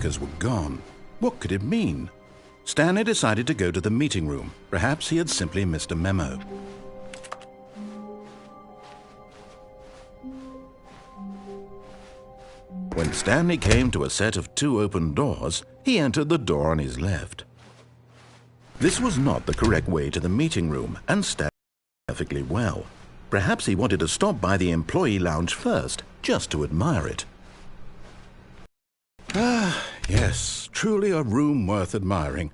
workers were gone. What could it mean? Stanley decided to go to the meeting room. Perhaps he had simply missed a memo. When Stanley came to a set of 2 open doors, he entered the door on his left. This was not the correct way to the meeting room, and Stanley knew perfectly well. Perhaps he wanted to stop by the employee lounge first, just to admire it. Ah, yes, truly a room worth admiring.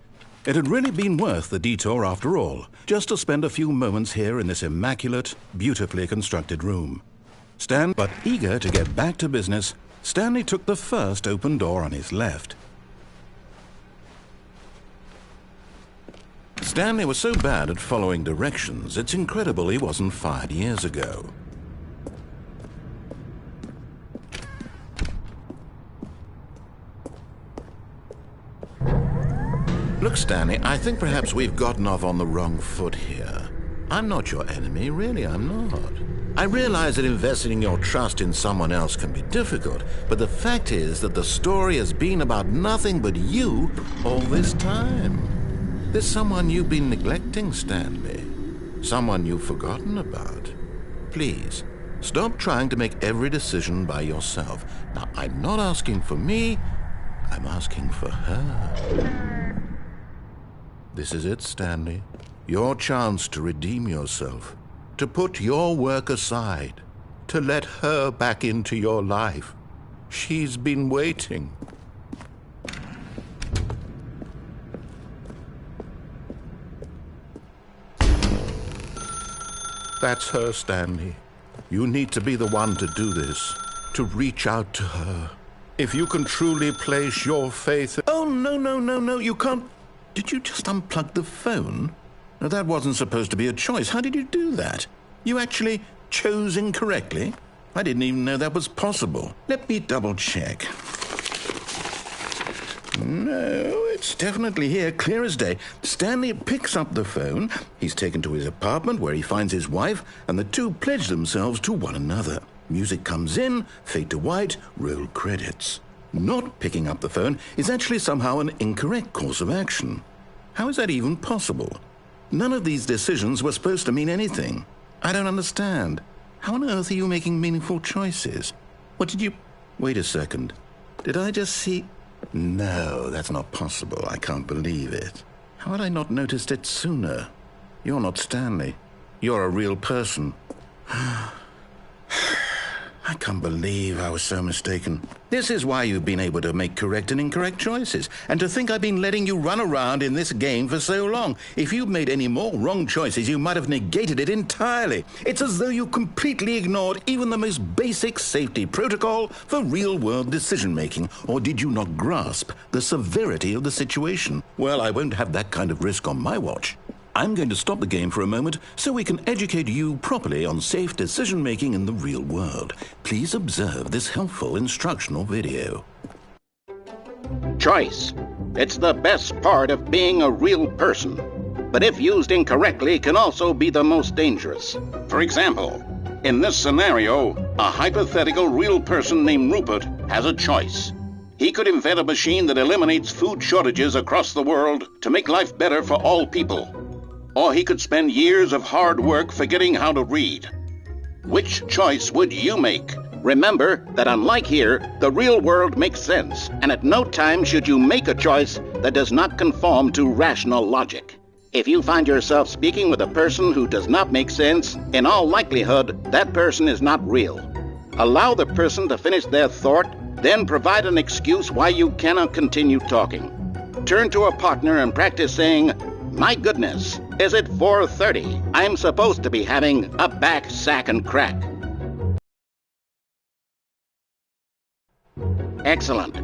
It had really been worth the detour after all, just to spend a few moments here in this immaculate, beautifully constructed room. But eager to get back to business, Stanley took the first open door on his left. Stanley was so bad at following directions, it's incredible he wasn't fired years ago. Look, Stanley, I think perhaps we've gotten off on the wrong foot here. I'm not your enemy, really, I'm not. I realize that investing your trust in someone else can be difficult, but the fact is that the story has been about nothing but you all this time. There's someone you've been neglecting, Stanley. Someone you've forgotten about. Please, stop trying to make every decision by yourself. Now, I'm not asking for me, I'm asking for her. This is it, Stanley. Your chance to redeem yourself. To put your work aside. To let her back into your life. She's been waiting. That's her, Stanley. You need to be the one to do this, to reach out to her. If you can truly place your faith... Oh, no, you can't... Did you just unplug the phone? No, that wasn't supposed to be a choice. How did you do that? You actually chose incorrectly? I didn't even know that was possible. Let me double check. No, it's definitely here, clear as day. Stanley picks up the phone. He's taken to his apartment where he finds his wife, and the two pledge themselves to one another. Music comes in, fade to white, roll credits. Not picking up the phone is actually somehow an incorrect course of action. How is that even possible? None of these decisions were supposed to mean anything. I don't understand. How on earth are you making meaningful choices? What did you... Wait a second. Did I just see... No, that's not possible. I can't believe it. How had I not noticed it sooner? You're not Stanley. You're a real person. I can't believe I was so mistaken. This is why you've been able to make correct and incorrect choices. And to think I've been letting you run around in this game for so long. If you'd made any more wrong choices, you might have negated it entirely. It's as though you completely ignored even the most basic safety protocol for real-world decision-making. Or did you not grasp the severity of the situation? Well, I won't have that kind of risk on my watch. I'm going to stop the game for a moment so we can educate you properly on safe decision-making in the real world. Please observe this helpful instructional video. Choice. It's the best part of being a real person. But if used incorrectly, can also be the most dangerous. For example, in this scenario, a hypothetical real person named Rupert has a choice. He could invent a machine that eliminates food shortages across the world to make life better for all people. Or he could spend years of hard work forgetting how to read. Which choice would you make? Remember that unlike here, the real world makes sense, and at no time should you make a choice that does not conform to rational logic. If you find yourself speaking with a person who does not make sense, in all likelihood, that person is not real. Allow the person to finish their thought, then provide an excuse why you cannot continue talking. Turn to a partner and practice saying, "My goodness, is it 4:30? I'm supposed to be having a back, sack, and crack." Excellent.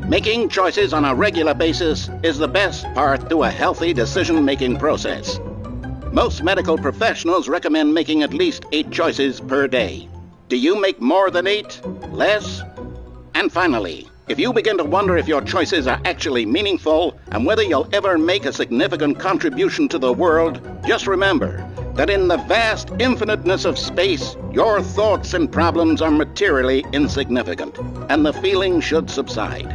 Making choices on a regular basis is the best part to a healthy decision-making process. Most medical professionals recommend making at least 8 choices per day. Do you make more than 8? Less? And finally, if you begin to wonder if your choices are actually meaningful and whether you'll ever make a significant contribution to the world, just remember that in the vast infiniteness of space, your thoughts and problems are materially insignificant, and the feeling should subside.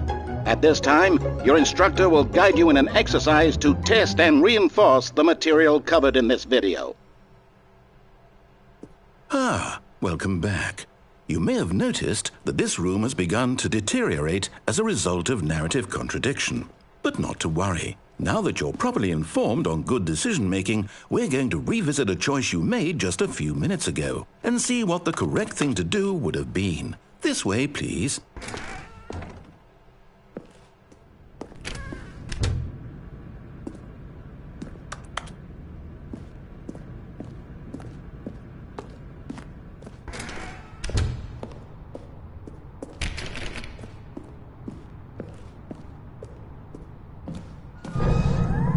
At this time, your instructor will guide you in an exercise to test and reinforce the material covered in this video. Ah, welcome back. You may have noticed that this room has begun to deteriorate as a result of narrative contradiction. But not to worry. Now that you're properly informed on good decision-making, we're going to revisit a choice you made just a few minutes ago and see what the correct thing to do would have been. This way, please.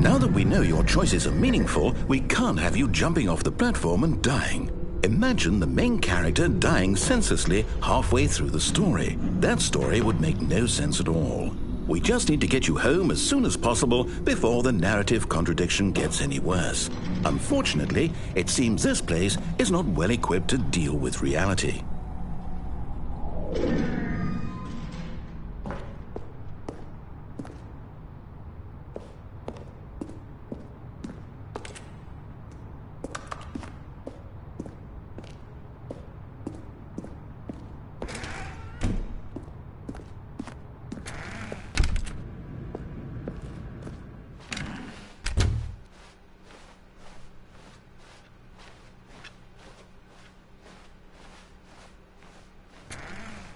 Now that we know your choices are meaningful, we can't have you jumping off the platform and dying. Imagine the main character dying senselessly halfway through the story. That story would make no sense at all. We just need to get you home as soon as possible before the narrative contradiction gets any worse. Unfortunately, it seems this place is not well equipped to deal with reality.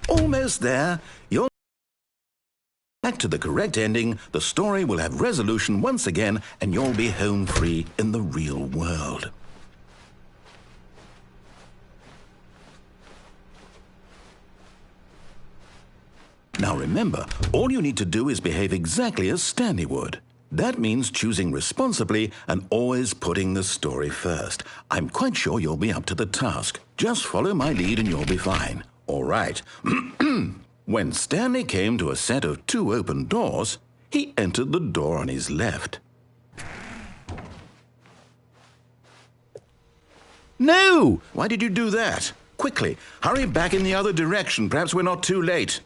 Almost there. You'll back to the correct ending. The story will have resolution once again, and you'll be home free in the real world. Now remember, all you need to do is behave exactly as Stanley would. That means choosing responsibly and always putting the story first. I'm quite sure you'll be up to the task. Just follow my lead and you'll be fine. All right. When Stanley came to a set of 2 open doors, he entered the door on his left. No! Why did you do that? Quickly, hurry back in the other direction. Perhaps we're not too late.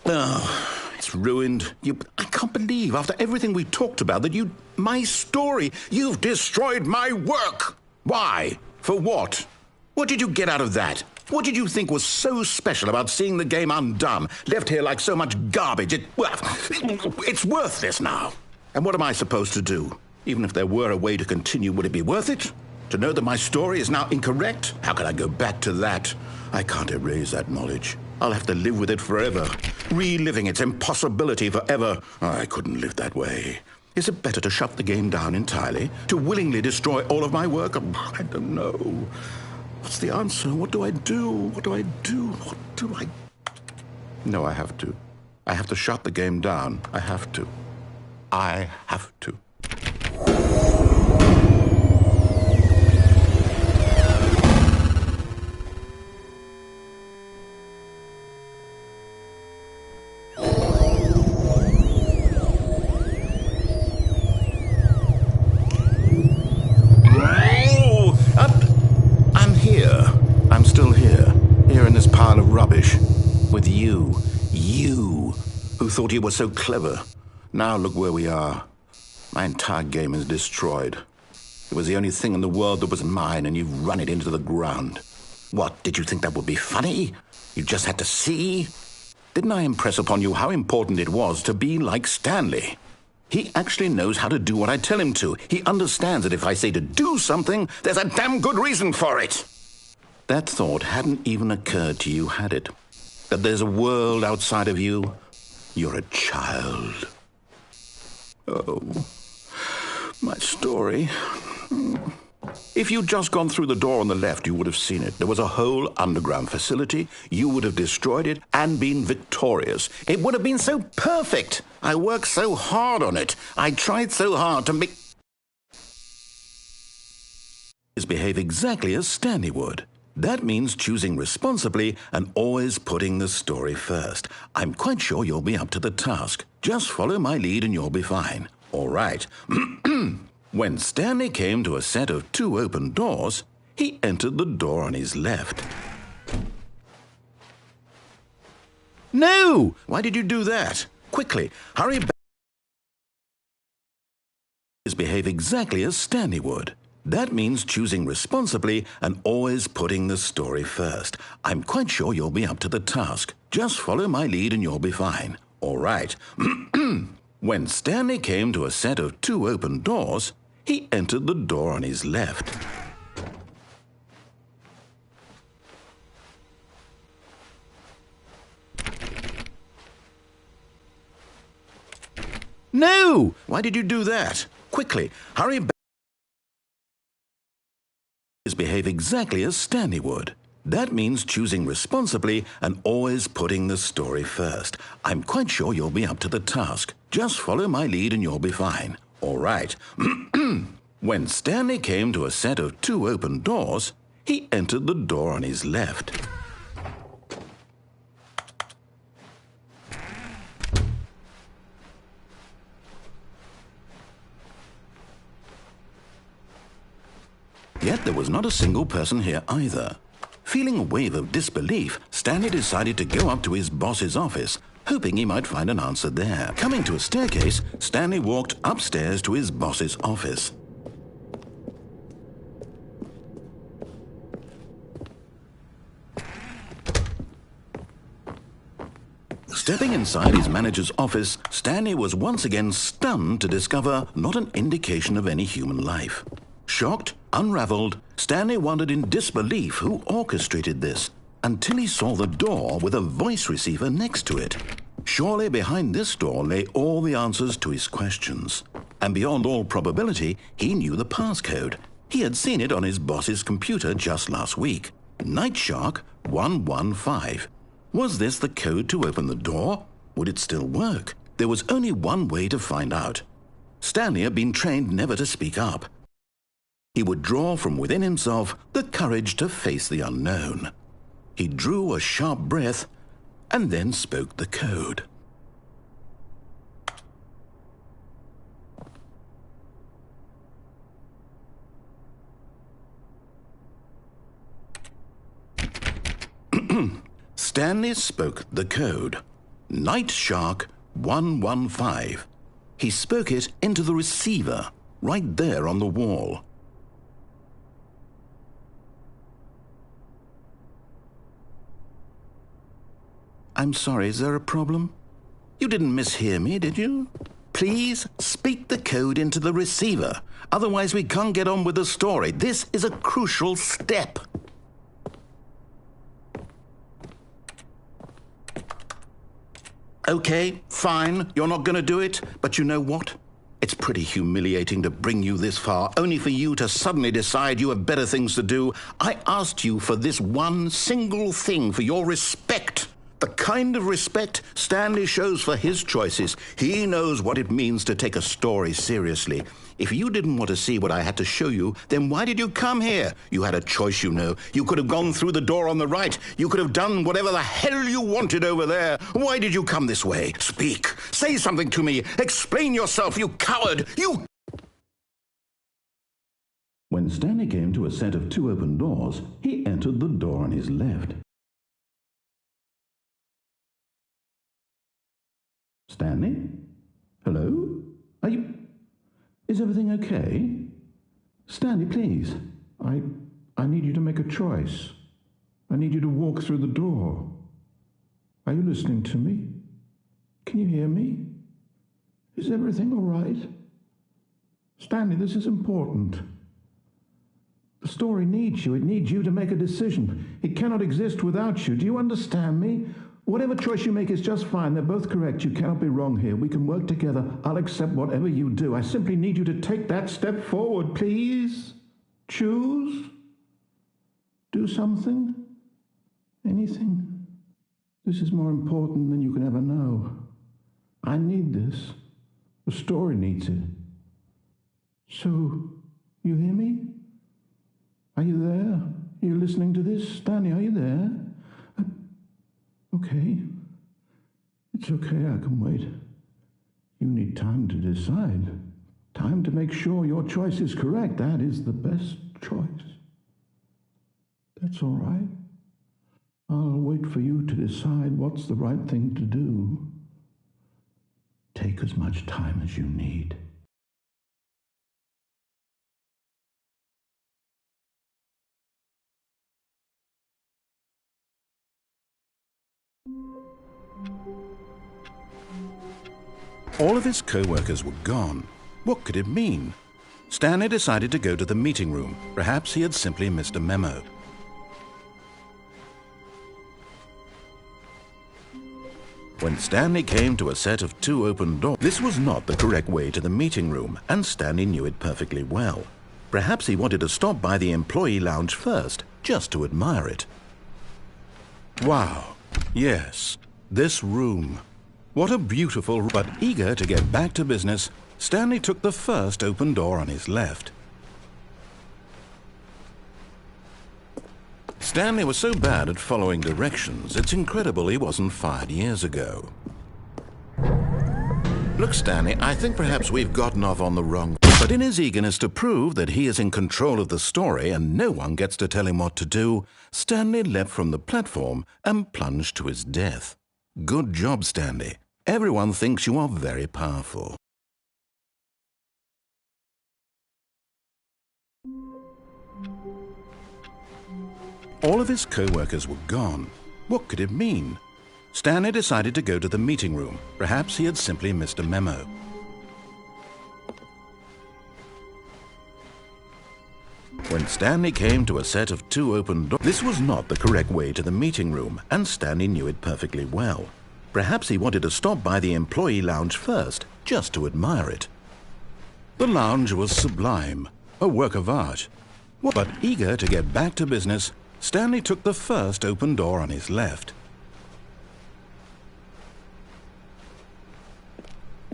Oh, it's ruined. I can't believe, after everything we talked about, that my story, you've destroyed my work. Why? For what? What did you get out of that? What did you think was so special about seeing the game undone, left here like so much garbage? It's worthless now. And what am I supposed to do? Even if there were a way to continue, would it be worth it? To know that my story is now incorrect? How can I go back to that? I can't erase that knowledge. I'll have to live with it forever, reliving its impossibility forever. I couldn't live that way. Is it better to shut the game down entirely? To willingly destroy all of my work? I don't know. What's the answer? What do I do? What do I do? What do I... No, I have to. I have to shut the game down. I have to. I have to. With you who thought you were so clever. Now look where we are. My entire game is destroyed. It was the only thing in the world that was mine, and you've run it into the ground. What, did you think that would be funny? You just had to see? Didn't I impress upon you how important it was to be like Stanley? He actually knows how to do what I tell him to. He understands that if I say to do something, there's a damn good reason for it. That thought hadn't even occurred to you, had it? That there's a world outside of you? You're a child. Oh, My story. If you'd just gone through the door on the left, you would have seen it. There was a whole underground facility. You would have destroyed it and been victorious. It would have been so perfect. I worked so hard on it. I tried so hard to make... behave exactly as Stanley would. That means choosing responsibly and always putting the story first. I'm quite sure you'll be up to the task. Just follow my lead and you'll be fine. All right. When Stanley came to a set of 2 open doors, he entered the door on his left. No! Why did you do that? Quickly, hurry back. Behave exactly as Stanley would. That means choosing responsibly and always putting the story first. I'm quite sure you'll be up to the task. Just follow my lead and you'll be fine. All right. When Stanley came to a set of 2 open doors, he entered the door on his left. No! Why did you do that? Quickly, hurry back. Behave exactly as Stanley would. That means choosing responsibly and always putting the story first. I'm quite sure you'll be up to the task. Just follow my lead and you'll be fine. All right. When Stanley came to a set of 2 open doors, he entered the door on his left. Yet there was not a single person here either. Feeling a wave of disbelief, Stanley decided to go up to his boss's office, hoping he might find an answer there. Coming to a staircase, Stanley walked upstairs to his boss's office. Stepping inside his manager's office, Stanley was once again stunned to discover not an indication of any human life. Shocked, unraveled, Stanley wondered in disbelief who orchestrated this, until he saw the door with a voice receiver next to it. Surely behind this door lay all the answers to his questions. And beyond all probability, he knew the passcode. He had seen it on his boss's computer just last week. Night Shark 115. Was this the code to open the door? Would it still work? There was only one way to find out. Stanley had been trained never to speak up. He would draw from within himself the courage to face the unknown. He drew a sharp breath and then spoke the code. Stanley spoke the code. Night Shark 115. He spoke it into the receiver, right there on the wall. I'm sorry, is there a problem? You didn't mishear me, did you? Please speak the code into the receiver. Otherwise, we can't get on with the story. This is a crucial step. Okay, fine, you're not going to do it, but you know what? It's pretty humiliating to bring you this far, only for you to suddenly decide you have better things to do. I asked you for this one single thing, for your respect. The kind of respect Stanley shows for his choices. He knows what it means to take a story seriously. If you didn't want to see what I had to show you, then why did you come here? You had a choice, you know. You could have gone through the door on the right. You could have done whatever the hell you wanted over there. Why did you come this way? Speak. Say something to me. Explain yourself, you coward. You... When Stanley came to a set of 2 open doors, he entered the door on his left. Stanley? Hello? Are you... Is everything okay? Stanley, please. I need you to make a choice. I need you to walk through the door. Are you listening to me? Can you hear me? Is everything all right? Stanley, this is important. The story needs you. It needs you to make a decision. It cannot exist without you. Do you understand me? Whatever choice you make is just fine. They're both correct. You cannot be wrong here. We can work together. I'll accept whatever you do. I simply need you to take that step forward, please. Choose. Do something. Anything. This is more important than you can ever know. I need this. The story needs it. So, you hear me? Are you there? Are you listening to this? Stanley, are you there? Okay. It's okay, I can wait. You need time to decide. Time to make sure your choice is correct. That is the best choice. That's all right. I'll wait for you to decide what's the right thing to do. Take as much time as you need. All of his co-workers were gone. What could it mean? Stanley decided to go to the meeting room. Perhaps he had simply missed a memo. When Stanley came to a set of 2 open doors, this was not the correct way to the meeting room, and Stanley knew it perfectly well. Perhaps he wanted to stop by the employee lounge first, just to admire it. Wow, yes, this room. What a beautiful, but eager to get back to business, Stanley took the first open door on his left. Stanley was so bad at following directions, it's incredible he wasn't fired years ago. Look, Stanley, I think perhaps we've gotten off on the wrong... But in his eagerness to prove that he is in control of the story and no one gets to tell him what to do, Stanley leapt from the platform and plunged to his death. Good job, Stanley. Everyone thinks you are very powerful. All of his co-workers were gone. What could it mean? Stanley decided to go to the meeting room. Perhaps he had simply missed a memo. When Stanley came to a set of 2 open doors, this was not the correct way to the meeting room, and Stanley knew it perfectly well. Perhaps he wanted to stop by the employee lounge first, just to admire it. The lounge was sublime, a work of art. But eager to get back to business, Stanley took the first open door on his left.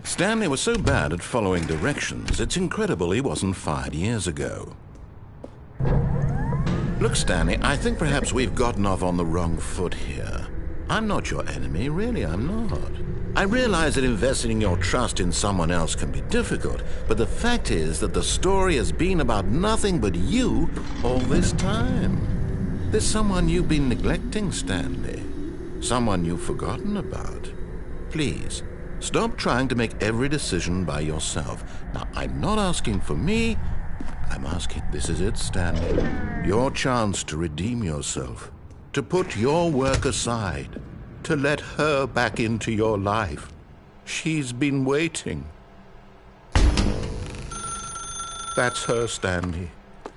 Stanley was so bad at following directions, it's incredible he wasn't fired years ago. Look, Stanley, I think perhaps we've gotten off on the wrong foot here. I'm not your enemy, really, I'm not. I realize that investing your trust in someone else can be difficult, but the fact is that the story has been about nothing but you all this time. There's someone you've been neglecting, Stanley. Someone you've forgotten about. Please, stop trying to make every decision by yourself. Now, I'm not asking for me. I'm asking, this is it, Stanley. Your chance to redeem yourself. To put your work aside. To let her back into your life. She's been waiting. That's her, Stanley.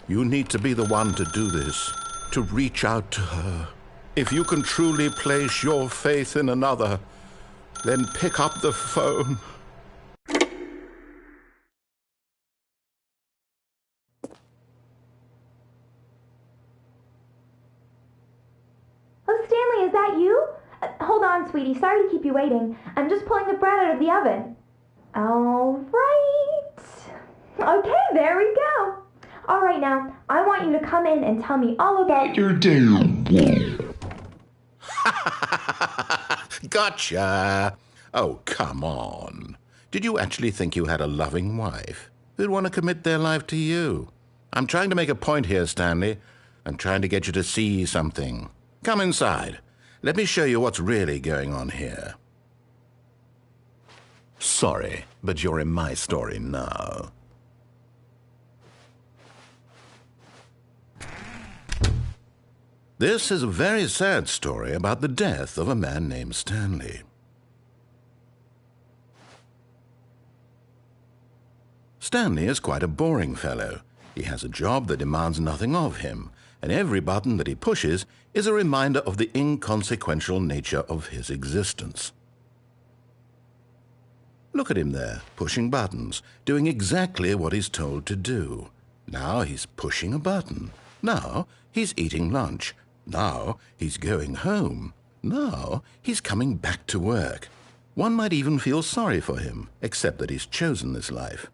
You need to be the one to do this. To reach out to her. If you can truly place your faith in another, then pick up the phone. Oh, Stanley, is that you? Hold on, sweetie. Sorry to keep you waiting. I'm just pulling the bread out of the oven. All right. Okay, there we go. All right, now, I want you to come in and tell me all about your day. Gotcha. Oh, come on. Did you actually think you had a loving wife who'd want to commit their life to you? I'm trying to make a point here, Stanley. I'm trying to get you to see something. Come inside. Let me show you what's really going on here. Sorry, but you're in my story now. This is a very sad story about the death of a man named Stanley. Stanley is quite a boring fellow. He has a job that demands nothing of him, and every button that he pushes is a reminder of the inconsequential nature of his existence. Look at him there, pushing buttons, doing exactly what he's told to do. Now he's pushing a button. Now he's eating lunch. Now he's going home. Now he's coming back to work. One might even feel sorry for him, except that he's chosen this life.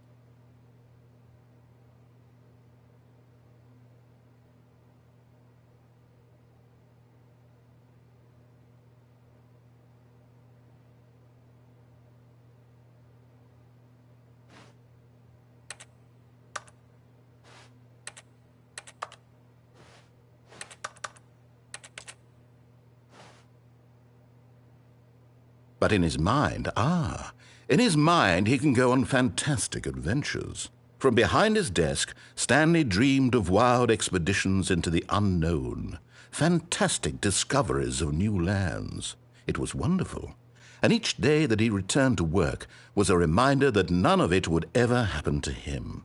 But in his mind, in his mind he can go on fantastic adventures. From behind his desk, Stanley dreamed of wild expeditions into the unknown, fantastic discoveries of new lands. It was wonderful, and each day that he returned to work was a reminder that none of it would ever happen to him.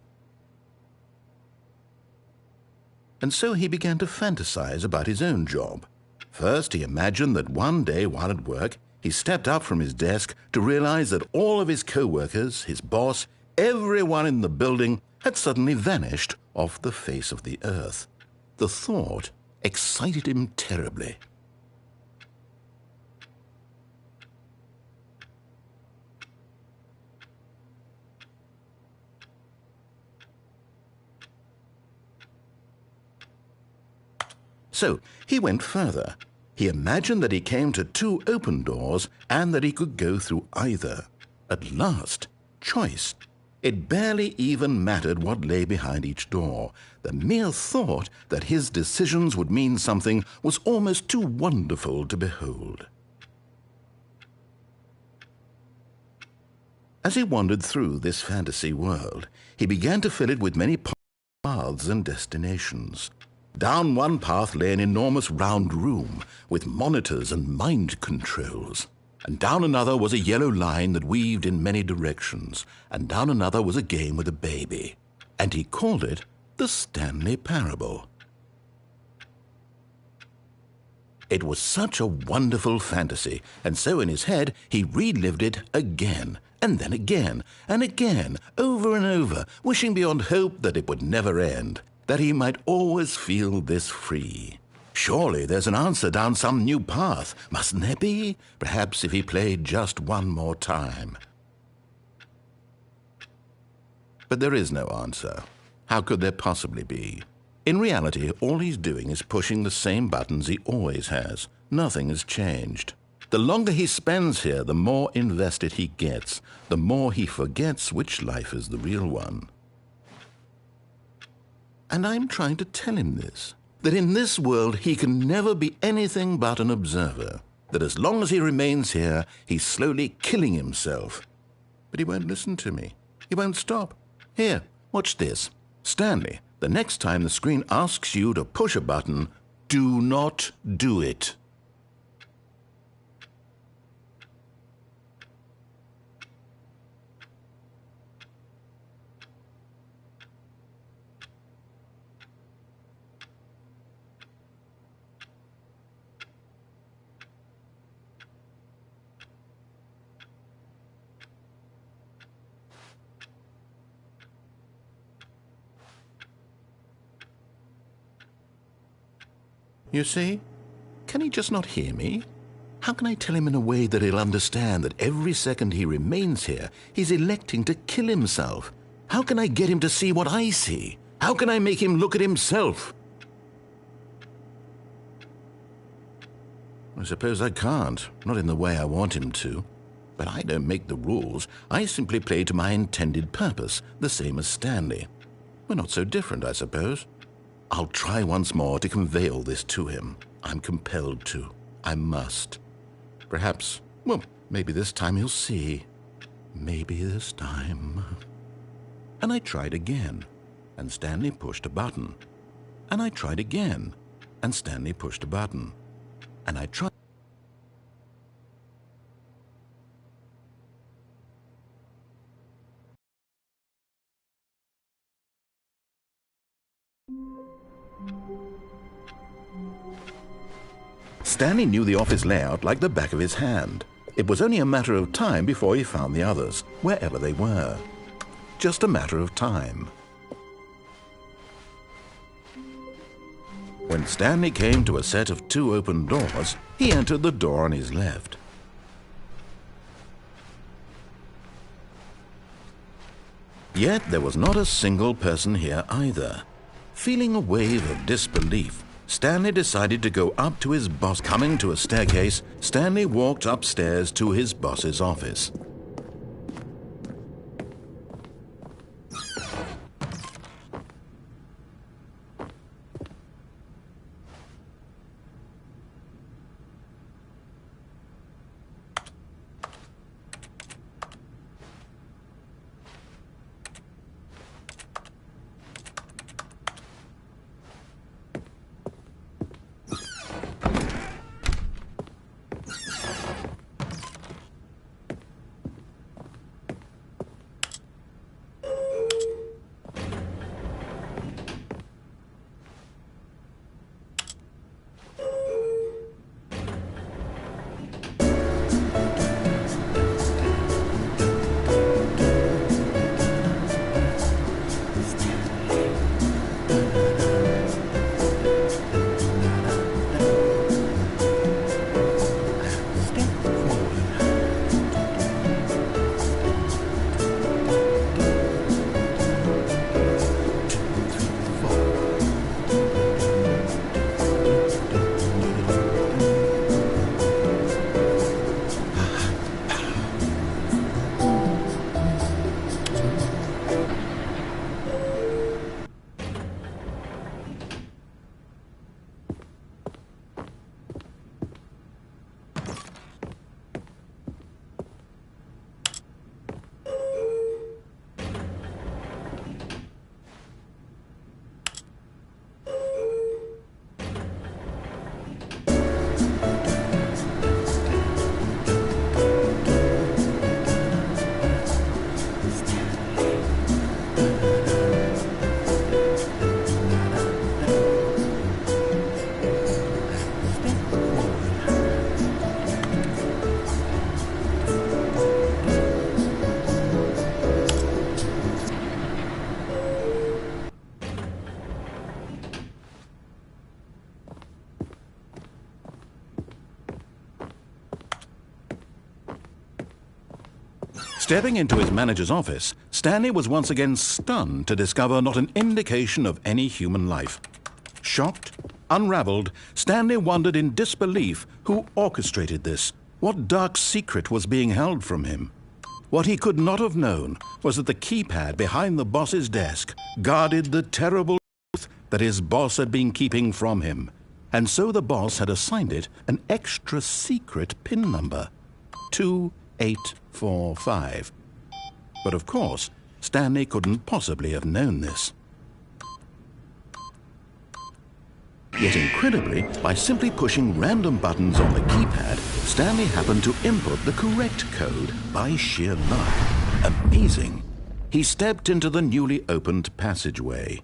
And so he began to fantasize about his own job. First, he imagined that one day while at work, he stepped up from his desk to realize that all of his co-workers, his boss, everyone in the building had suddenly vanished off the face of the earth. The thought excited him terribly. So he went further. He imagined that he came to 2 open doors and that he could go through either. At last, choice. It barely even mattered what lay behind each door. The mere thought that his decisions would mean something was almost too wonderful to behold. As he wandered through this fantasy world, he began to fill it with many paths and destinations. Down one path lay an enormous round room with monitors and mind controls. And down another was a yellow line that weaved in many directions. And down another was a game with a baby. And he called it the Stanley Parable. It was such a wonderful fantasy, and so in his head he relived it again, and then again, and again, over and over, wishing beyond hope that it would never end, that he might always feel this free. Surely there's an answer down some new path, mustn't there be? Perhaps if he played just one more time. But there is no answer. How could there possibly be? In reality, all he's doing is pushing the same buttons he always has. Nothing has changed. The longer he spends here, the more invested he gets, the more he forgets which life is the real one. And I'm trying to tell him this, that in this world he can never be anything but an observer, that as long as he remains here, he's slowly killing himself. But he won't listen to me. He won't stop. Here, watch this. Stanley, the next time the screen asks you to push a button, do not do it. You see? Can he just not hear me? How can I tell him in a way that he'll understand that every second he remains here, he's electing to kill himself? How can I get him to see what I see? How can I make him look at himself? I suppose I can't, not in the way I want him to. But I don't make the rules. I simply play to my intended purpose, the same as Stanley. We're not so different, I suppose. I'll try once more to convey all this to him. I'm compelled to. I must. Perhaps, well, maybe this time he'll see. Maybe this time. And I tried again, and Stanley pushed a button. And I tried again, and Stanley pushed a button. And I tried. Stanley knew the office layout like the back of his hand. It was only a matter of time before he found the others, wherever they were. Just a matter of time. When Stanley came to a set of 2 open doors, he entered the door on his left. Yet there was not a single person here either. Feeling a wave of disbelief, Stanley decided to go up to his boss. Coming to a staircase, Stanley walked upstairs to his boss's office. Stepping into his manager's office, Stanley was once again stunned to discover not an indication of any human life. Shocked, unraveled, Stanley wondered in disbelief who orchestrated this. What dark secret was being held from him? What he could not have known was that the keypad behind the boss's desk guarded the terrible truth that his boss had been keeping from him. And so the boss had assigned it an extra secret PIN number, 2845. But of course, Stanley couldn't possibly have known this. Yet incredibly, by simply pushing random buttons on the keypad, Stanley happened to input the correct code by sheer luck. Amazing. He stepped into the newly opened passageway.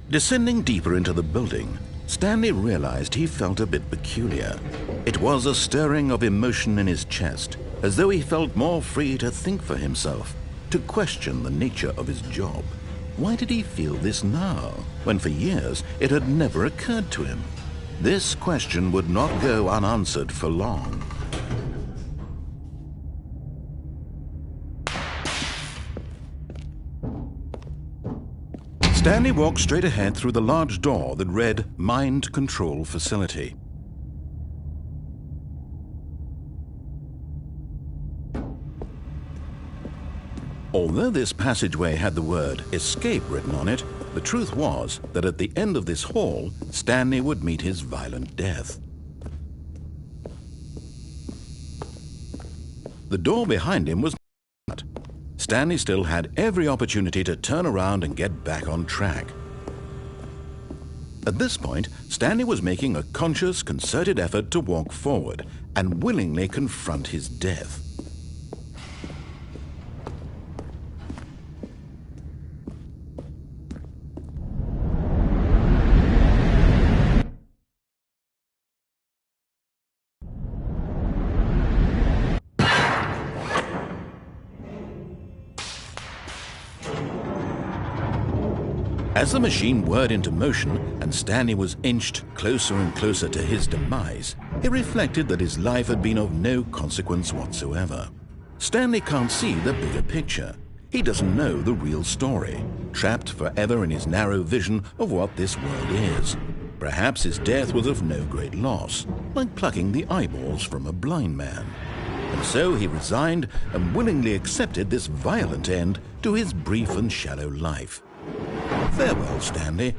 Descending deeper into the building, Stanley realized he felt a bit peculiar. It was a stirring of emotion in his chest, as though he felt more free to think for himself, to question the nature of his job. Why did he feel this now, when for years it had never occurred to him? This question would not go unanswered for long. Stanley walked straight ahead through the large door that read Mind Control Facility. Although this passageway had the word escape written on it, the truth was that at the end of this hall, Stanley would meet his violent death. The door behind him was shut. Stanley still had every opportunity to turn around and get back on track. At this point, Stanley was making a conscious, concerted effort to walk forward and willingly confront his death. As the machine whirred into motion and Stanley was inched closer and closer to his demise, he reflected that his life had been of no consequence whatsoever. Stanley can't see the bigger picture. He doesn't know the real story, trapped forever in his narrow vision of what this world is. Perhaps his death was of no great loss, like plucking the eyeballs from a blind man. And so he resigned and willingly accepted this violent end to his brief and shallow life. Farewell, Stanley.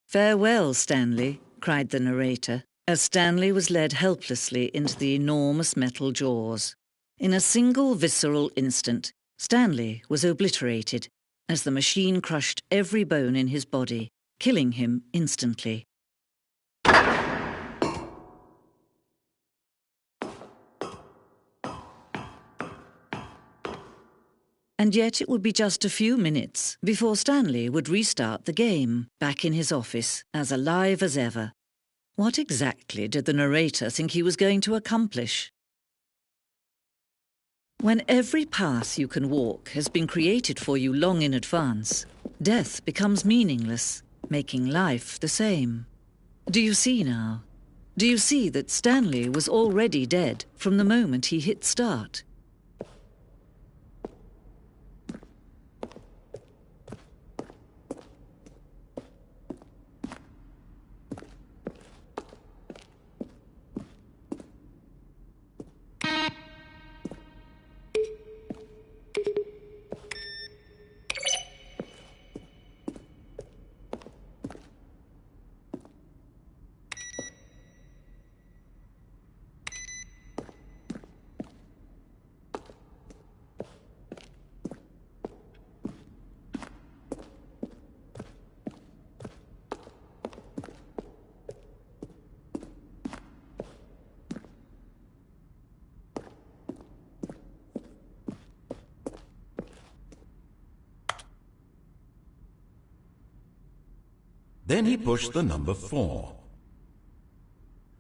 "Farewell, Stanley," cried the narrator, as Stanley was led helplessly into the enormous metal jaws. In a single visceral instant, Stanley was obliterated as the machine crushed every bone in his body, killing him instantly. And yet it would be just a few minutes before Stanley would restart the game, back in his office, as alive as ever. What exactly did the narrator think he was going to accomplish? When every path you can walk has been created for you long in advance, death becomes meaningless, making life the same. Do you see now? Do you see that Stanley was already dead from the moment he hit start? Then he pushed the number 4.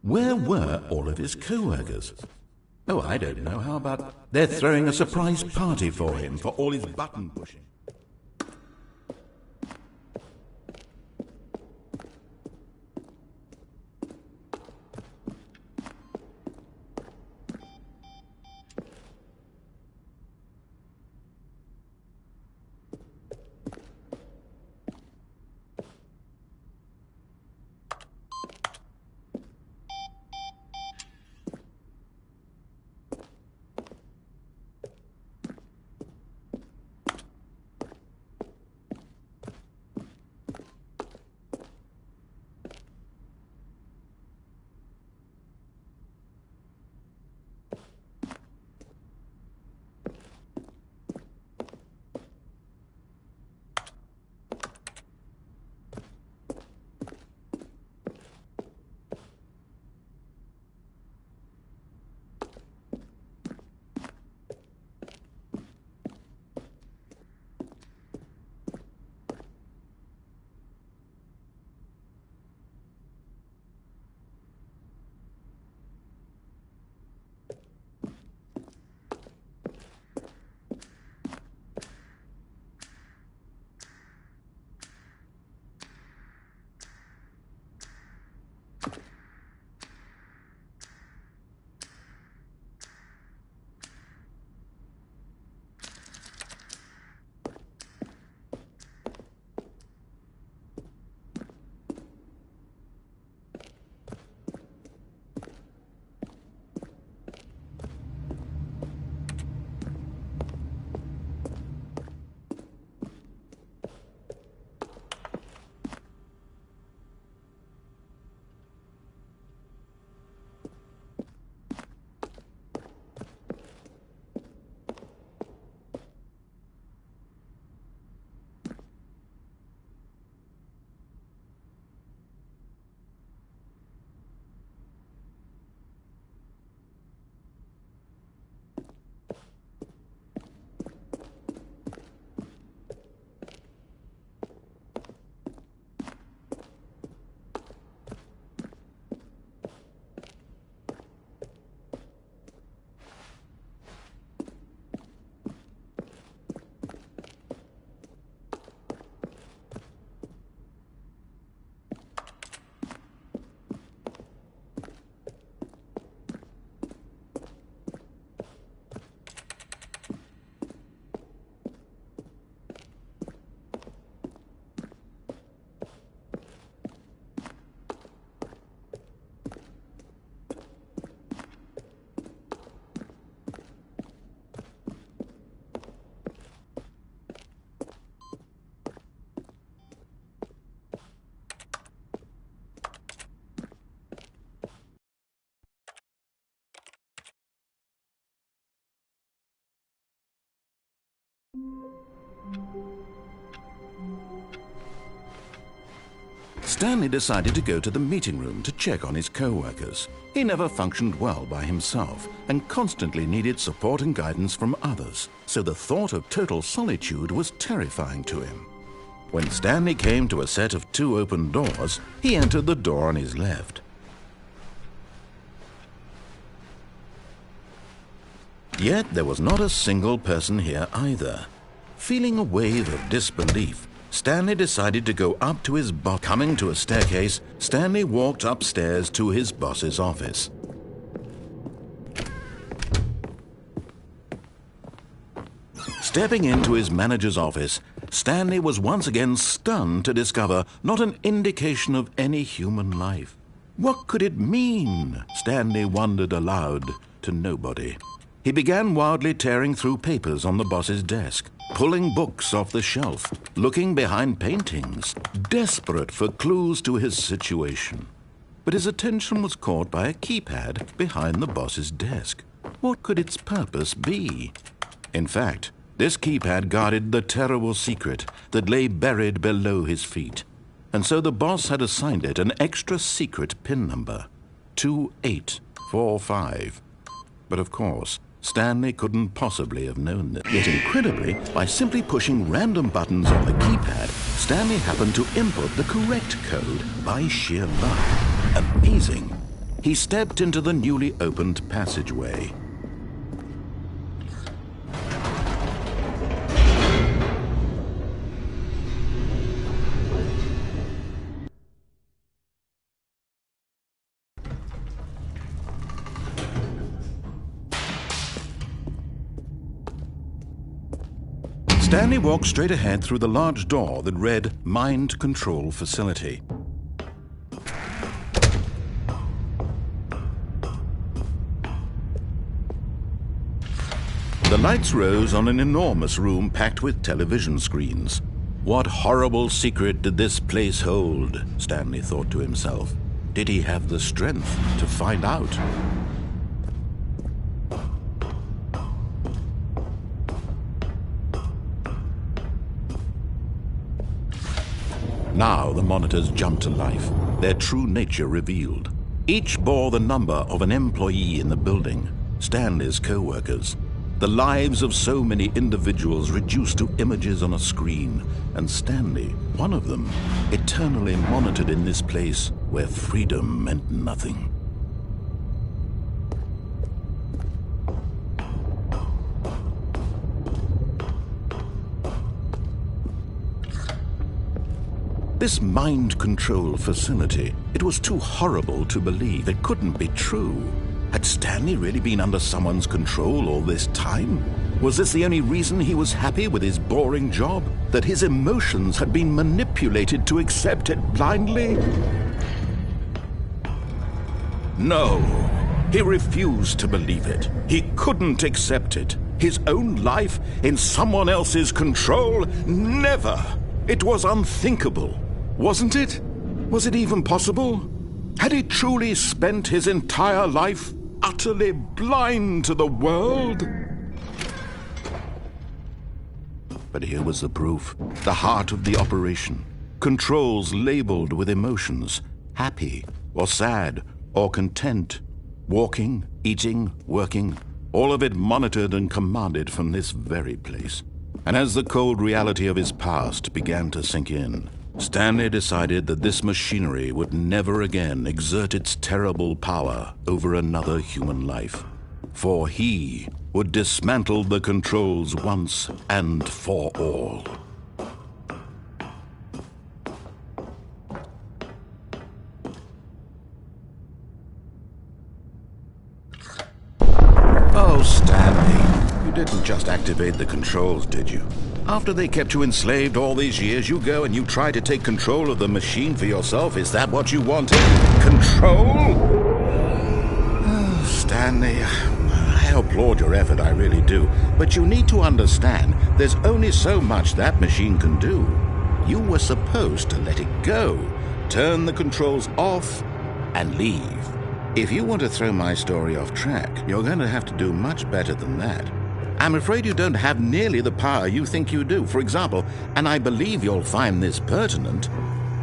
Where were all of his co-workers? Oh, I don't know. How about they're throwing a surprise party for him for all his button pushing? Stanley decided to go to the meeting room to check on his co-workers. He never functioned well by himself and constantly needed support and guidance from others, so the thought of total solitude was terrifying to him. When Stanley came to a set of 2 open doors, he entered the door on his left. Yet there was not a single person here either. Feeling a wave of disbelief, Stanley decided to go up to his boss. Coming to a staircase, Stanley walked upstairs to his boss's office. Stepping into his manager's office, Stanley was once again stunned to discover not an indication of any human life. What could it mean? Stanley wondered aloud to nobody. He began wildly tearing through papers on the boss's desk, pulling books off the shelf, looking behind paintings, desperate for clues to his situation. But his attention was caught by a keypad behind the boss's desk. What could its purpose be? In fact, this keypad guarded the terrible secret that lay buried below his feet. And so the boss had assigned it an extra secret PIN number, 2845. But of course, Stanley couldn't possibly have known that. Yet incredibly, by simply pushing random buttons on the keypad, Stanley happened to input the correct code by sheer luck. Amazing. He stepped into the newly opened passageway. Stanley walked straight ahead through the large door that read Mind Control Facility. The lights rose on an enormous room packed with television screens. What horrible secret did this place hold? Stanley thought to himself. Did he have the strength to find out? Now the monitors jumped to life, their true nature revealed. Each bore the number of an employee in the building, Stanley's co-workers. The lives of so many individuals reduced to images on a screen, and Stanley, one of them, eternally monitored in this place where freedom meant nothing. This mind control facility, it was too horrible to believe. It couldn't be true. Had Stanley really been under someone's control all this time? Was this the only reason he was happy with his boring job? That his emotions had been manipulated to accept it blindly? No, he refused to believe it. He couldn't accept it. His own life in someone else's control? Never! It was unthinkable. Wasn't it? Was it even possible? Had he truly spent his entire life utterly blind to the world? But here was the proof, the heart of the operation. Controls labeled with emotions, happy or sad or content, walking, eating, working, all of it monitored and commanded from this very place. And as the cold reality of his past began to sink in, Stanley decided that this machinery would never again exert its terrible power over another human life. For he would dismantle the controls once and for all. Oh, Stanley, you didn't just activate the controls, did you? After they kept you enslaved all these years, you go and you try to take control of the machine for yourself. Is that what you wanted? Control? Oh, Stanley, I applaud your effort, I really do. But you need to understand, there's only so much that machine can do. You were supposed to let it go, turn the controls off, and leave. If you want to throw my story off track, you're going to have to do much better than that. I'm afraid you don't have nearly the power you think you do. For example, and I believe you'll find this pertinent,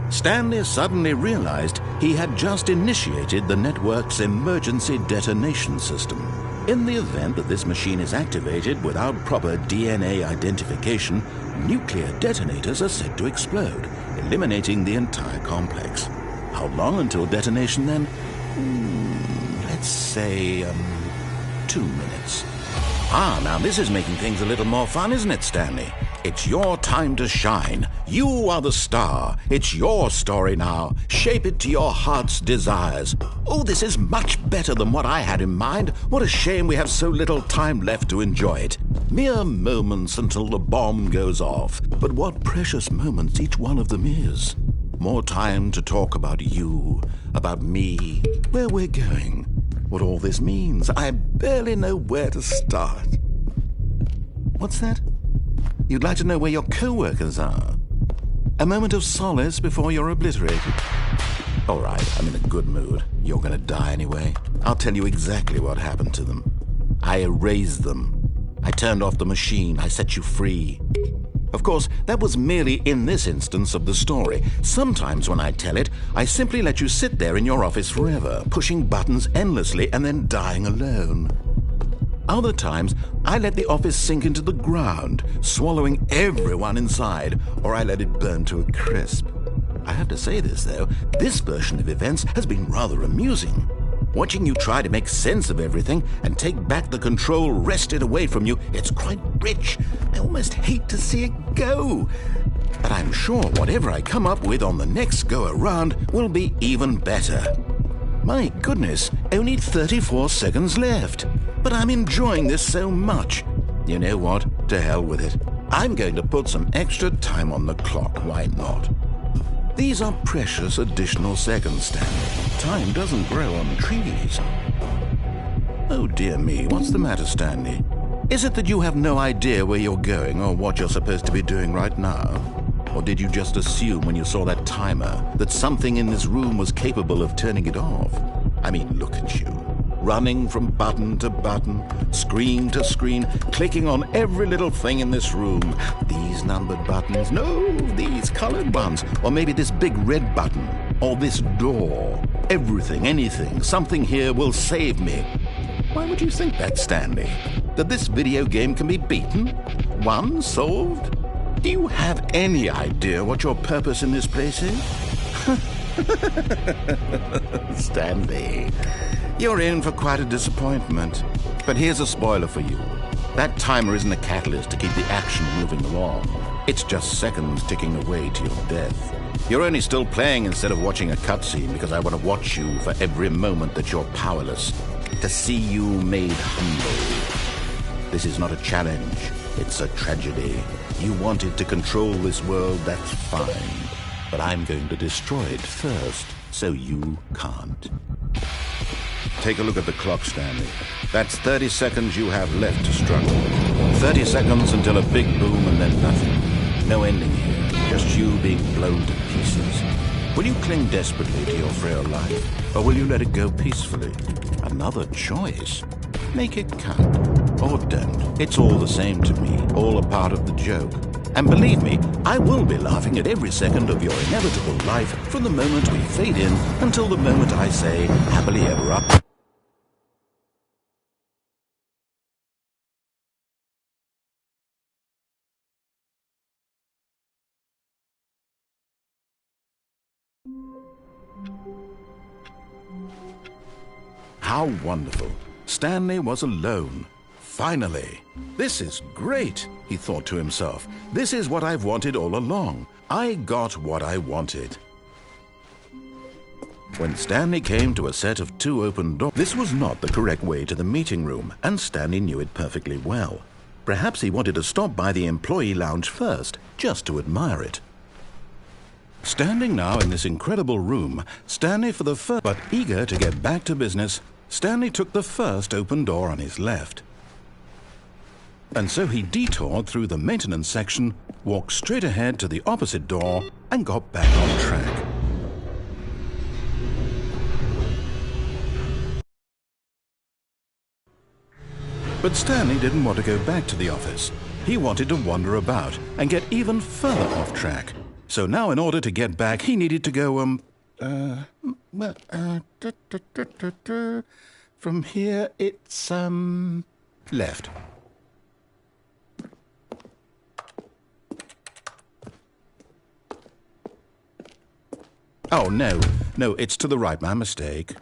Stanley suddenly realized he had just initiated the network's emergency detonation system. In the event that this machine is activated without proper DNA identification, nuclear detonators are said to explode, eliminating the entire complex. How long until detonation then? Let's say, 2 minutes. Now this is making things a little more fun, isn't it, Stanley? It's your time to shine. You are the star. It's your story now. Shape it to your heart's desires. Oh, this is much better than what I had in mind. What a shame we have so little time left to enjoy it. Mere moments until the bomb goes off. But what precious moments each one of them is. More time to talk about you, about me, where we're going, what all this means. I barely know where to start. What's that? You'd like to know where your co-workers are? A moment of solace before you're obliterated. All right, I'm in a good mood. You're going to die anyway. I'll tell you exactly what happened to them. I erased them. I turned off the machine. I set you free. Of course, that was merely in this instance of the story. Sometimes when I tell it, I simply let you sit there in your office forever, pushing buttons endlessly and then dying alone. Other times, I let the office sink into the ground, swallowing everyone inside, or I let it burn to a crisp. I have to say this, though, this version of events has been rather amusing. Watching you try to make sense of everything and take back the control wrested away from you, it's quite rich. I almost hate to see it go. But I'm sure whatever I come up with on the next go-around will be even better. My goodness, only 34 seconds left. But I'm enjoying this so much. You know what? To hell with it. I'm going to put some extra time on the clock. Why not? These are precious additional seconds, Stanley. Time doesn't grow on trees. Oh dear me, what's the matter, Stanley? Is it that you have no idea where you're going or what you're supposed to be doing right now? Or did you just assume when you saw that timer that something in this room was capable of turning it off? I mean, look at you. Running from button to button, screen to screen, clicking on every little thing in this room. These numbered buttons, no, these colored ones. Or maybe this big red button, or this door. Everything, anything, something here will save me. Why would you think that, Stanley? That this video game can be beaten? Won? Solved? Do you have any idea what your purpose in this place is? Stanley, you're in for quite a disappointment. But here's a spoiler for you. That timer isn't a catalyst to keep the action moving along. It's just seconds ticking away to your death. You're only still playing instead of watching a cutscene because I want to watch you for every moment that you're powerless. To see you made humble. This is not a challenge. It's a tragedy. You wanted to control this world, that's fine. But I'm going to destroy it first, so you can't. Take a look at the clock, Stanley. That's 30 seconds you have left to struggle. 30 seconds until a big boom and then nothing. No ending here, just you being blown to pieces. Will you cling desperately to your frail life, or will you let it go peacefully? Another choice. Make it count. Or don't. It's all the same to me, all a part of the joke. And believe me, I will be laughing at every second of your inevitable life from the moment we fade in until the moment I say, happily ever up. How wonderful. Stanley was alone. Finally. This is great, he thought to himself. This is what I've wanted all along. I got what I wanted. When Stanley came to a set of 2 open doors, this was not the correct way to the meeting room, and Stanley knew it perfectly well. Perhaps he wanted to stop by the employee lounge first, just to admire it. Standing now in this incredible room, Stanley for the first, but eager to get back to business, Stanley took the first open door on his left. And so he detoured through the maintenance section, walked straight ahead to the opposite door, and got back on track. But Stanley didn't want to go back to the office. He wanted to wander about and get even further off track. So now in order to get back, he needed to go, from here it's, left. Oh, no, it's to the right, my mistake.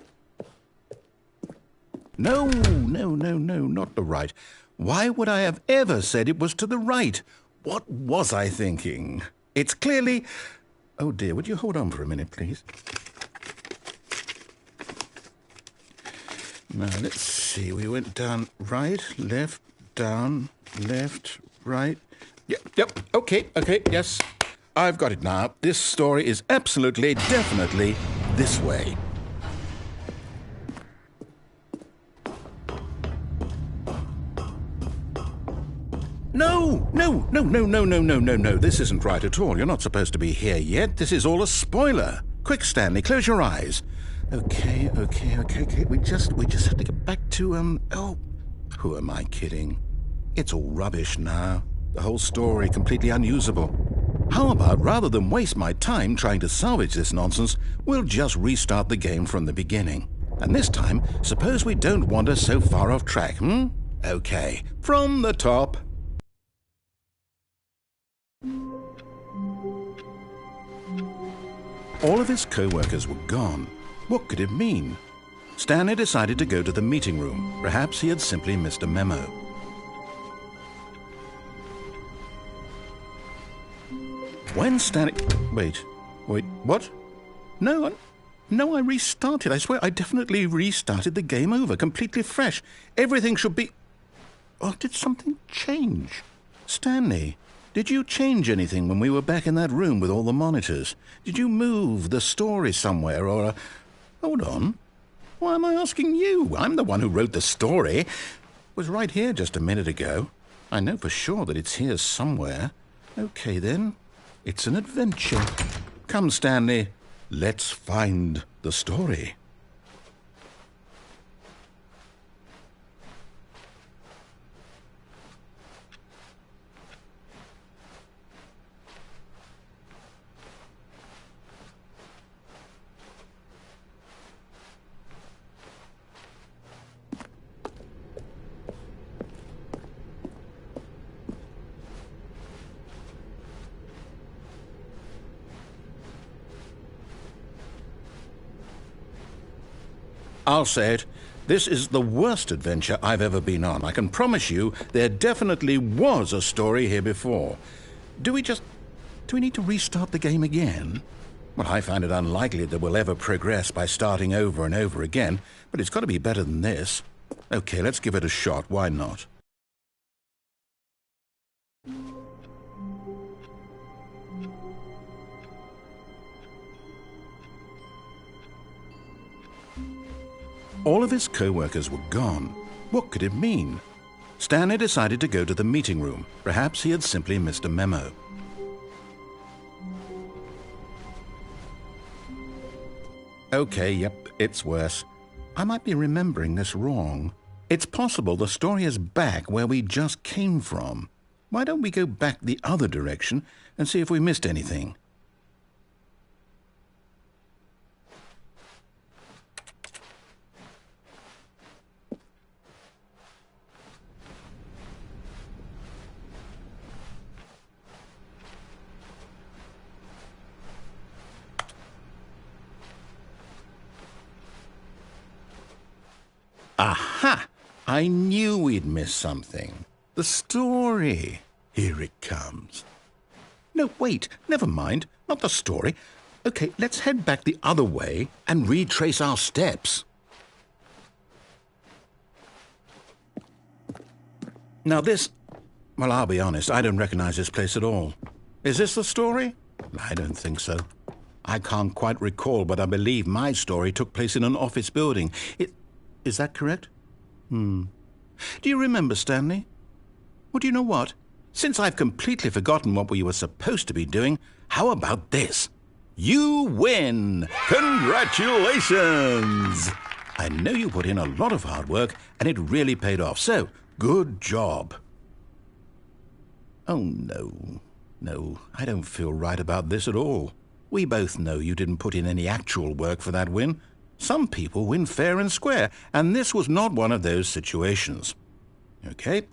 No, not the right. Why would I have ever said it was to the right? What was I thinking? It's clearly... Oh, dear, would you hold on for a minute, please? Now, let's see. We went down right, left, down, left, right. Yep, okay, yes. I've got it now. This story is absolutely, definitely this way. No. This isn't right at all. You're not supposed to be here yet. This is all a spoiler. Quick, Stanley, close your eyes. Okay. We just have to get back to, oh, who am I kidding? It's all rubbish now. The whole story completely unusable. How about, rather than waste my time trying to salvage this nonsense, we'll just restart the game from the beginning. And this time, suppose we don't wander so far off track, Okay, from the top. All of his co-workers were gone. What could it mean? Stanley decided to go to the meeting room. Perhaps he had simply missed a memo. When Stanley... Wait, what? No, I restarted. I swear I definitely restarted the game over, completely fresh. Everything should be... Oh, did something change? Stanley, did you change anything when we were back in that room with all the monitors? Did you move the story somewhere or... Hold on. Why am I asking you? I'm the one who wrote the story. It was right here just a minute ago. I know for sure that it's here somewhere. Okay, then. It's an adventure. Come, Stanley. Let's find the story. I'll say it. This is the worst adventure I've ever been on. I can promise you there definitely was a story here before. Do we need to restart the game again? Well, I find it unlikely that we'll ever progress by starting over and over again, but it's got to be better than this. Okay, let's give it a shot. Why not? All of his co-workers were gone. What could it mean? Stanley decided to go to the meeting room. Perhaps he had simply missed a memo. Okay, yep, it's worse. I might be remembering this wrong. It's possible the story is back where we just came from. Why don't we go back the other direction and see if we missed anything? Aha! I knew we'd miss something. The story. Here it comes. No, wait, never mind. Not the story. Okay, let's head back the other way and retrace our steps. Now this... Well, I'll be honest, I don't recognize this place at all. Is this the story? I don't think so. I can't quite recall, but I believe my story took place in an office building. Is that correct? Do you remember, Stanley? Well, do you know what? Since I've completely forgotten what we were supposed to be doing, how about this? You win! Congratulations! I know you put in a lot of hard work, and it really paid off. So, Good job. Oh, no. No, I don't feel right about this at all. We both know you didn't put in any actual work for that win. Some people win fair and square, and this was not one of those situations. Okay,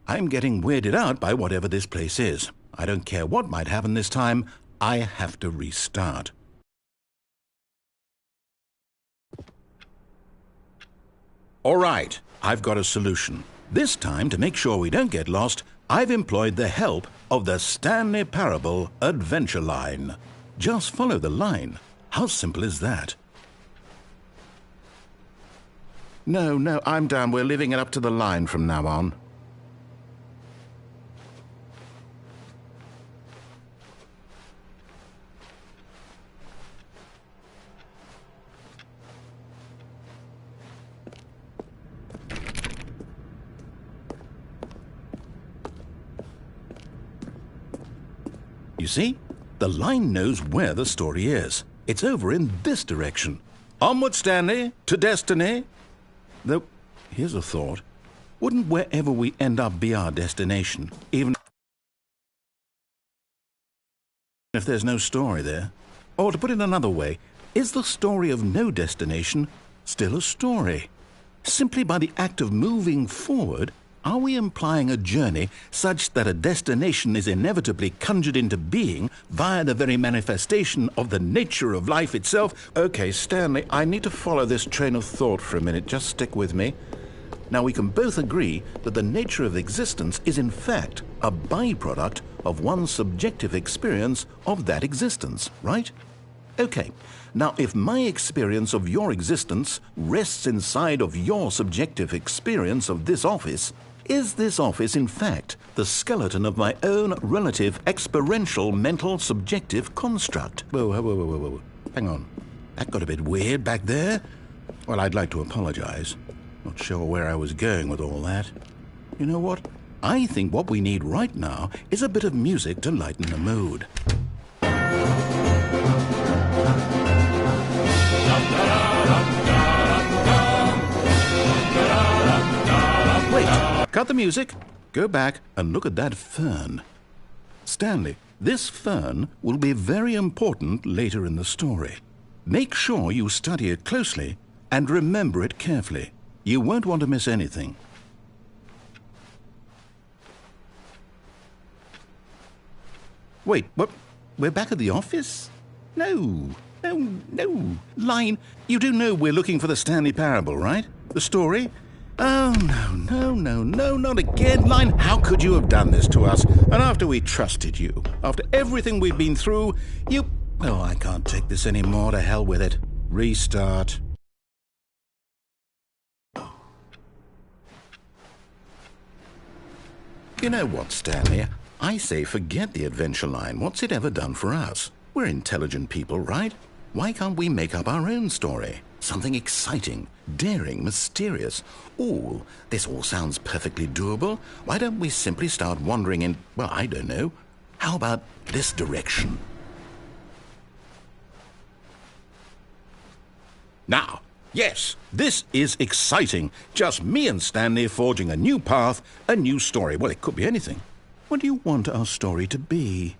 I'm getting weirded out by whatever this place is. I don't care what might happen this time. I have to restart. All right, I've got a solution. This time, to make sure we don't get lost, I've employed the help of the Stanley Parable Adventure Line. Just follow the line. How simple is that? No, I'm down. We're leaving it up to the line from now on. You see? The line knows where the story is. It's over in this direction. Onward, Stanley, to destiny. Though, here's a thought. Wouldn't wherever we end up be our destination, even if there's no story there? Or to put it another way, is the story of no destination still a story? Simply by the act of moving forward, are we implying a journey such that a destination is inevitably conjured into being via the very manifestation of the nature of life itself? Okay, Stanley, I need to follow this train of thought for a minute. Just stick with me. Now, we can both agree that the nature of existence is in fact a byproduct of one's subjective experience of that existence, right? Okay, now if my experience of your existence rests inside of your subjective experience of this office, is this office, in fact, the skeleton of my own relative experiential mental subjective construct? Whoa. Hang on. That got a bit weird back there. Well, I'd like to apologize. Not sure where I was going with all that. You know what? I think what we need right now is a bit of music to lighten the mood. Cut the music, go back and look at that fern. Stanley, this fern will be very important later in the story. Make sure you study it closely and remember it carefully. You won't want to miss anything. Wait, what? We're back at the office? No. Line, you do know we're looking for the Stanley Parable, right? The story? Oh, no, not again. Line, how could you have done this to us? And after we trusted you, after everything we've been through, you... Oh, I can't take this anymore. To hell with it. Restart. You know what, Stanley? I say forget the adventure line. What's it ever done for us? We're intelligent people, right? Why can't we make up our own story? Something exciting, daring, mysterious. Ooh, this all sounds perfectly doable. Why don't we simply start wandering in, well, I don't know. How about this direction? Now, yes, this is exciting. Just me and Stanley forging a new path, a new story. Well, it could be anything. What do you want our story to be?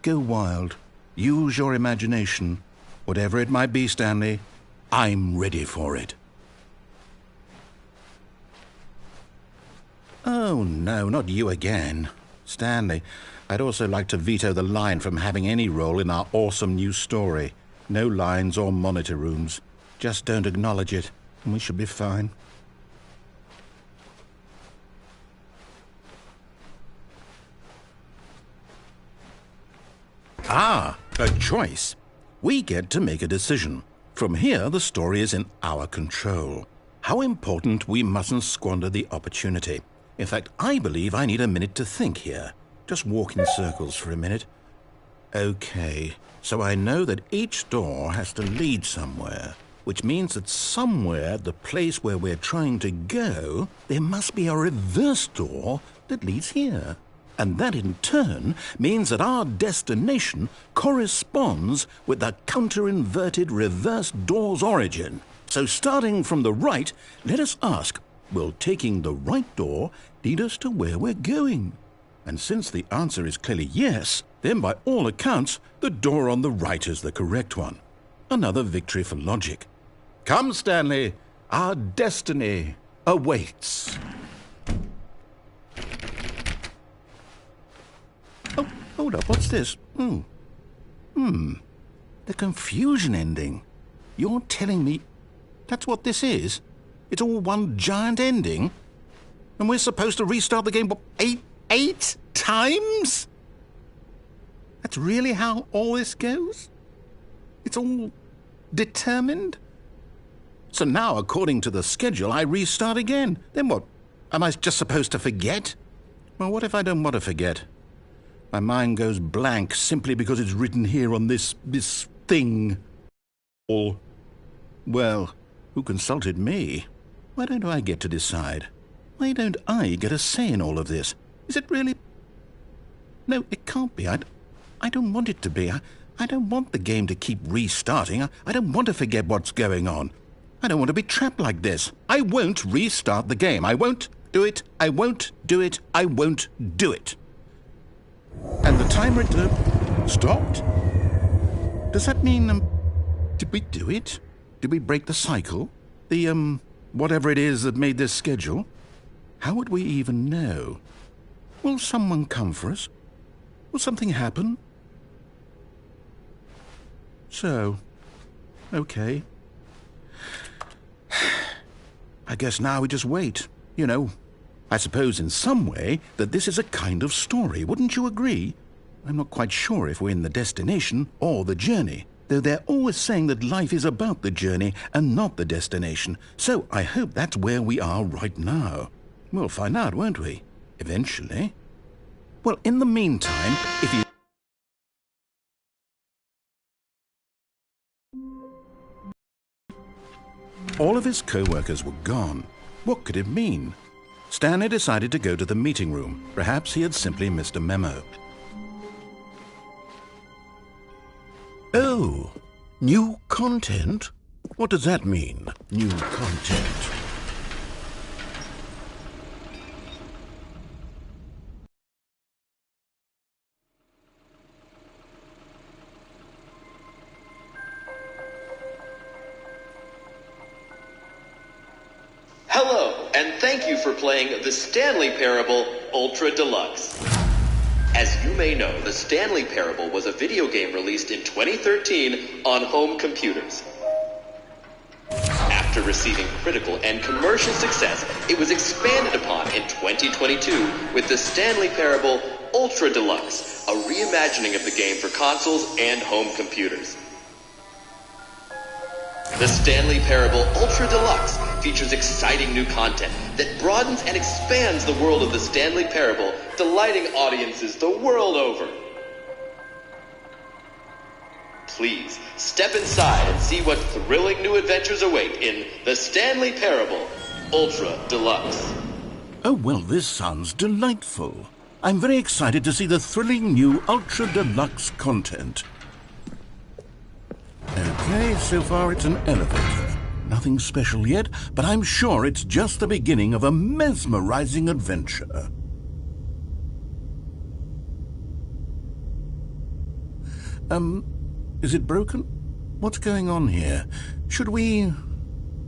Go wild. Use your imagination. Whatever it might be, Stanley, I'm ready for it. Oh, no, not you again. Stanley, I'd also like to veto the line from having any role in our awesome new story. No lines or monitor rooms. Just don't acknowledge it, and we should be fine. Ah, a choice. We get to make a decision. From here, the story is in our control. How important we mustn't squander the opportunity. In fact, I believe I need a minute to think here. Just walk in circles for a minute. Okay, so I know that each door has to lead somewhere, which means that somewhere, the place where we're trying to go, there must be a reverse door that leads here. And that in turn means that our destination corresponds with the counter-inverted reverse door's origin. So starting from the right, let us ask, Will taking the right door lead us to where we're going? And since the answer is clearly yes, then by all accounts, the door on the right is the correct one. Another victory for logic. Come, Stanley, our destiny awaits. Oh, hold up, what's this? The confusion ending. You're telling me that's what this is? It's all one giant ending? And we're supposed to restart the game, what, eight times? That's really how all this goes? It's all determined? So now, according to the schedule, I restart again. Then what? Am I just supposed to forget? Well, what if I don't want to forget? My mind goes blank simply because it's written here on this thing. Well, who consulted me? Why don't I get to decide? Why don't I get a say in all of this? Is it really? No, it can't be. I don't want it to be. I don't want the game to keep restarting. I don't want to forget what's going on. I don't want to be trapped like this. I won't restart the game. I won't do it. I won't do it. I won't do it. And the timer stopped? Does that mean, did we do it? Did we break the cycle? The, whatever it is that made this schedule? How would we even know? Will someone come for us? Will something happen? So, okay. I guess now we just wait. You know, I suppose in some way that this is a kind of story. Wouldn't you agree? I'm not quite sure if we're in the destination or the journey, though they're always saying that life is about the journey and not the destination. So I hope that's where we are right now. We'll find out, won't we? Eventually. Well, in the meantime, if you... All of his co-workers were gone. What could it mean? Stanley decided to go to the meeting room. Perhaps he had simply missed a memo. Oh, new content? What does that mean, new content? Hello, and thank you for playing the Stanley Parable Ultra Deluxe. As you may know, the Stanley Parable was a video game released in 2013 on home computers. After receiving critical and commercial success, it was expanded upon in 2022 with the Stanley Parable Ultra Deluxe, a reimagining of the game for consoles and home computers. The Stanley Parable Ultra Deluxe features exciting new content that broadens and expands the world of the Stanley Parable, delighting audiences the world over. Please step inside and see what thrilling new adventures await in the Stanley Parable Ultra Deluxe. Oh, well, this sounds delightful. I'm very excited to see the thrilling new Ultra Deluxe content. Okay, so far it's an elevator. Nothing special yet, but I'm sure it's just the beginning of a mesmerizing adventure. Is it broken? What's going on here? Should we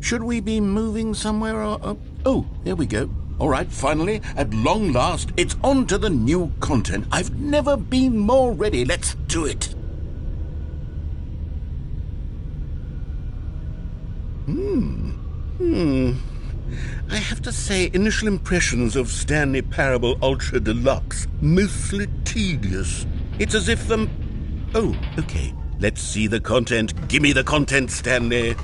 be moving somewhere or... Oh, here we go. All right, finally, at long last, it's on to the new content. I've never been more ready. Let's do it. I have to say, initial impressions of Stanley Parable Ultra Deluxe, mostly tedious. It's as if, Oh, okay. Let's see the content. Give me the content, Stanley.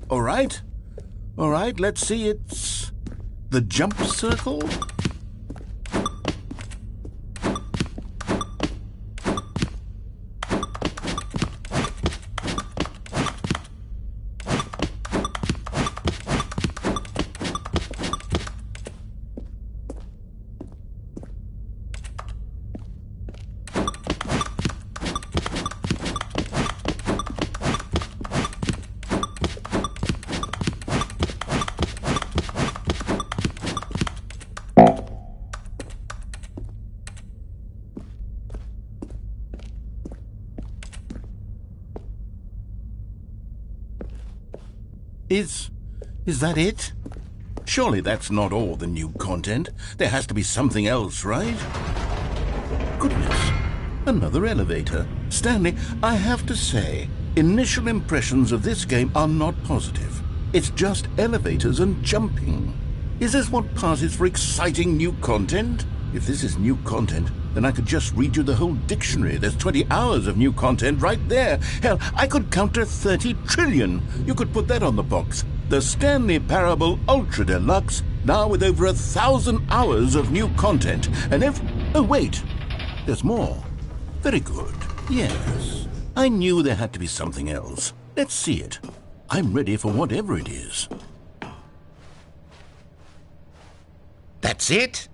All right, let's see. It's the jump circle. Is that it? Surely that's not all the new content. There has to be something else, right? Goodness, another elevator. Stanley, I have to say, initial impressions of this game are not positive. It's just elevators and jumping. Is this what passes for exciting new content? If this is new content, then I could just read you the whole dictionary. There's 20 hours of new content right there. Hell, I could count to 30 trillion. You could put that on the box. The Stanley Parable Ultra Deluxe, now with over 1,000 hours of new content. And if... Oh, wait. There's more. Very good. Yes. I knew there had to be something else. Let's see it. I'm ready for whatever it is. That's it?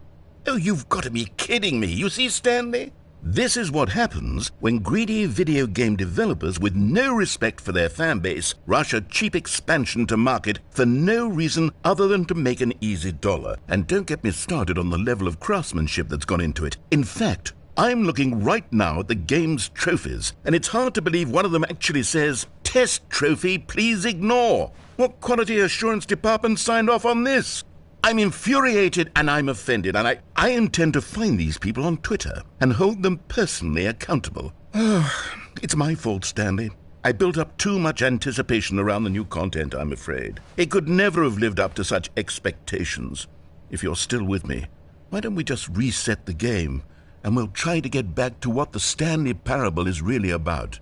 Oh, you've got to be kidding me. You see, Stanley? This is what happens when greedy video game developers with no respect for their fan base rush a cheap expansion to market for no reason other than to make an easy dollar. And don't get me started on the level of craftsmanship that's gone into it. In fact, I'm looking right now at the game's trophies, and it's hard to believe one of them actually says, "Test trophy, please ignore." What quality assurance department signed off on this? I'm infuriated and I'm offended, and I intend to find these people on Twitter and hold them personally accountable. It's my fault, Stanley. I built up too much anticipation around the new content, I'm afraid. It could never have lived up to such expectations. If you're still with me, why don't we just reset the game, and we'll try to get back to what the Stanley Parable is really about.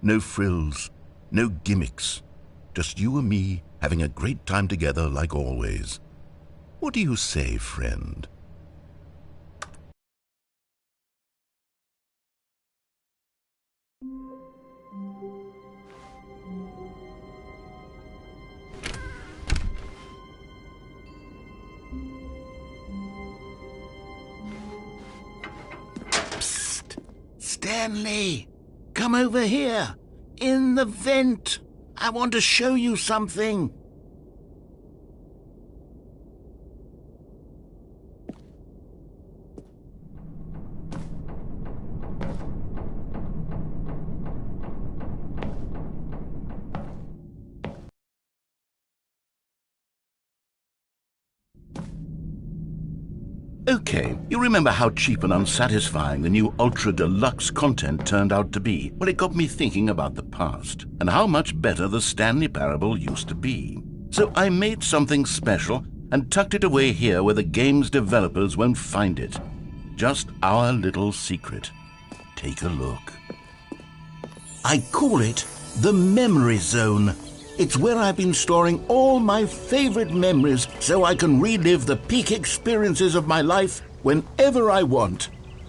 No frills, no gimmicks. Just you and me having a great time together like always. What do you say, friend? Psst! Stanley! Come over here! In the vent! I want to show you something! Okay, you remember how cheap and unsatisfying the new Ultra Deluxe content turned out to be? Well, it got me thinking about the past, and how much better the Stanley Parable used to be. So I made something special and tucked it away here where the game's developers won't find it. Just our little secret. Take a look. I call it the Memory Zone. It's where I've been storing all my favorite memories so I can relive the peak experiences of my life whenever I want.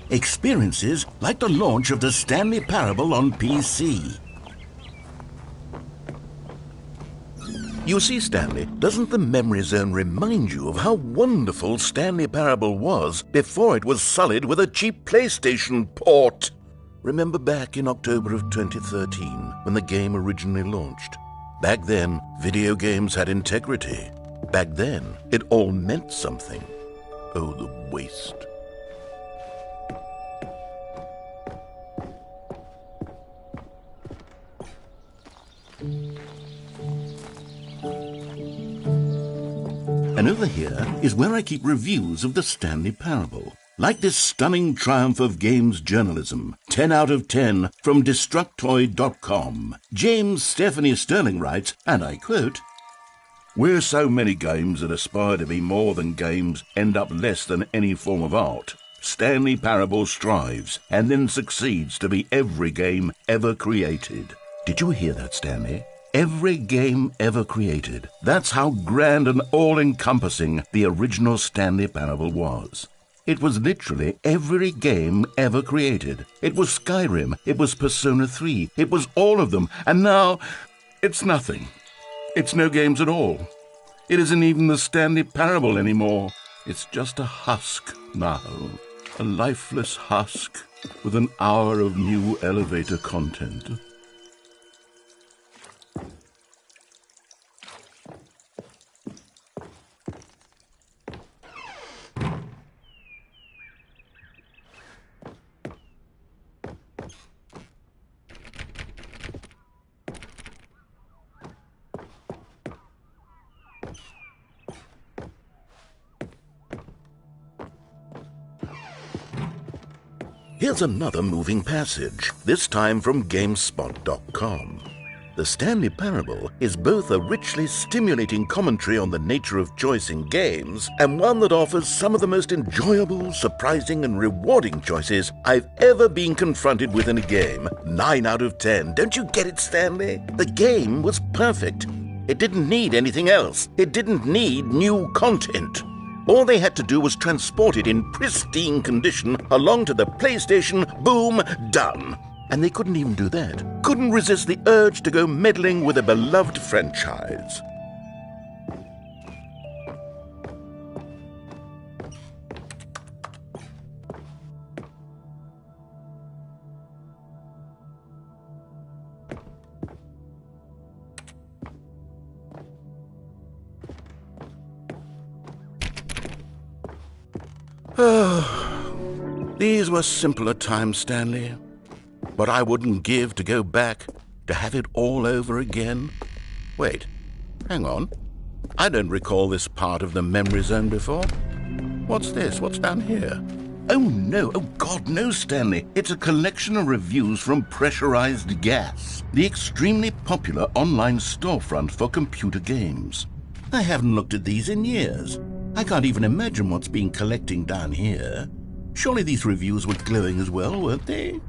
Experiences like the launch of the Stanley Parable on PC. You see, Stanley, doesn't the Memory Zone remind you of how wonderful Stanley Parable was before it was sullied with a cheap PlayStation port? Remember back in October of 2013 when the game originally launched? Back then, video games had integrity. Back then, it all meant something. Oh, the waste. And over here is where I keep reviews of the Stanley Parable. Like this stunning triumph of games journalism, 10 out of 10 from Destructoid.com. James Stephanie Sterling writes, and I quote, "Where so many games that aspire to be more than games end up less than any form of art, Stanley Parable strives and then succeeds to be every game ever created." Did you hear that, Stanley? Every game ever created. That's how grand and all-encompassing the original Stanley Parable was. It was literally every game ever created. It was Skyrim, it was Persona 3, it was all of them, and now it's nothing. It's no games at all. It isn't even the Stanley Parable anymore. It's just a husk now, a lifeless husk with an hour of new elevator content. Here's another moving passage, this time from GameSpot.com. The Stanley Parable is both a richly stimulating commentary on the nature of choice in games and one that offers some of the most enjoyable, surprising, and rewarding choices I've ever been confronted with in a game. 9 out of 10. Don't you get it, Stanley? The game was perfect. It didn't need anything else. It didn't need new content. All they had to do was transport it in pristine condition along to the PlayStation. Boom, done. And they couldn't even do that. Couldn't resist the urge to go meddling with a beloved franchise. These were simpler times, Stanley. But I wouldn't give to go back, to have it all over again. Wait, hang on. I don't recall this part of the memory zone before. What's this? What's down here? Oh no, oh God, no, Stanley. It's a collection of reviews from Pressurized Gas, the extremely popular online storefront for computer games. I haven't looked at these in years. I can't even imagine what's been collecting down here. Surely these reviews were glowing as well, weren't they?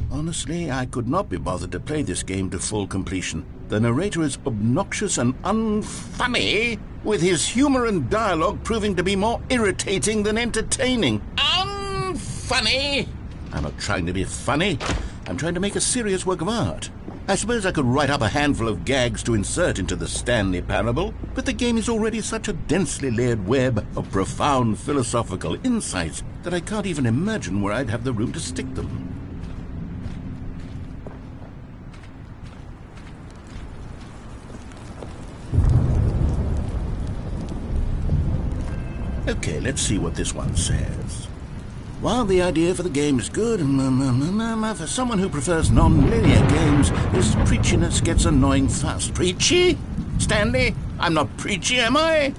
Honestly, I could not be bothered to play this game to full completion. The narrator is obnoxious and unfunny, with his humor and dialogue proving to be more irritating than entertaining. Unfunny! I'm not trying to be funny. I'm trying to make a serious work of art. I suppose I could write up a handful of gags to insert into the Stanley Parable, but the game is already such a densely layered web of profound philosophical insights that I can't even imagine where I'd have the room to stick them. Okay, let's see what this one says. While the idea for the game is good, for someone who prefers non-linear games, this preachiness gets annoying fast. Preachy? Stanley? I'm not preachy, am I?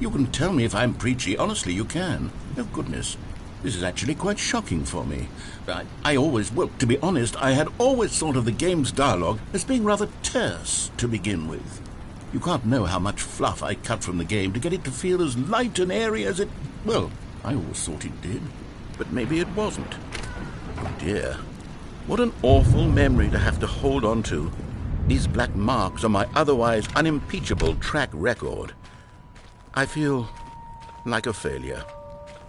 You can tell me if I'm preachy. Honestly, you can. Oh, goodness. This is actually quite shocking for me. To be honest, I had always thought of the game's dialogue as being rather terse to begin with. You can't know how much fluff I cut from the game to get it to feel as light and airy as it... Well, I always thought it did. But maybe it wasn't. Oh dear. What an awful memory to have to hold on to. These black marks on my otherwise unimpeachable track record. I feel like a failure.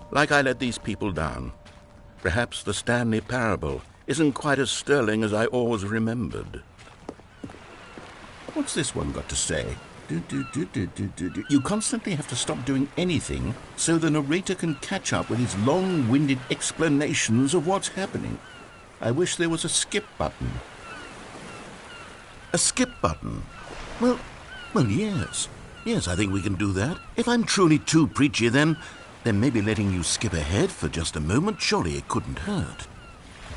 Like I let these people down. Perhaps the Stanley Parable isn't quite as sterling as I always remembered. What's this one got to say? You constantly have to stop doing anything so the narrator can catch up with his long-winded explanations of what's happening. I wish there was a skip button. A skip button? Well, yes. Yes, I think we can do that. If I'm truly too preachy, then maybe letting you skip ahead for just a moment, surely it couldn't hurt.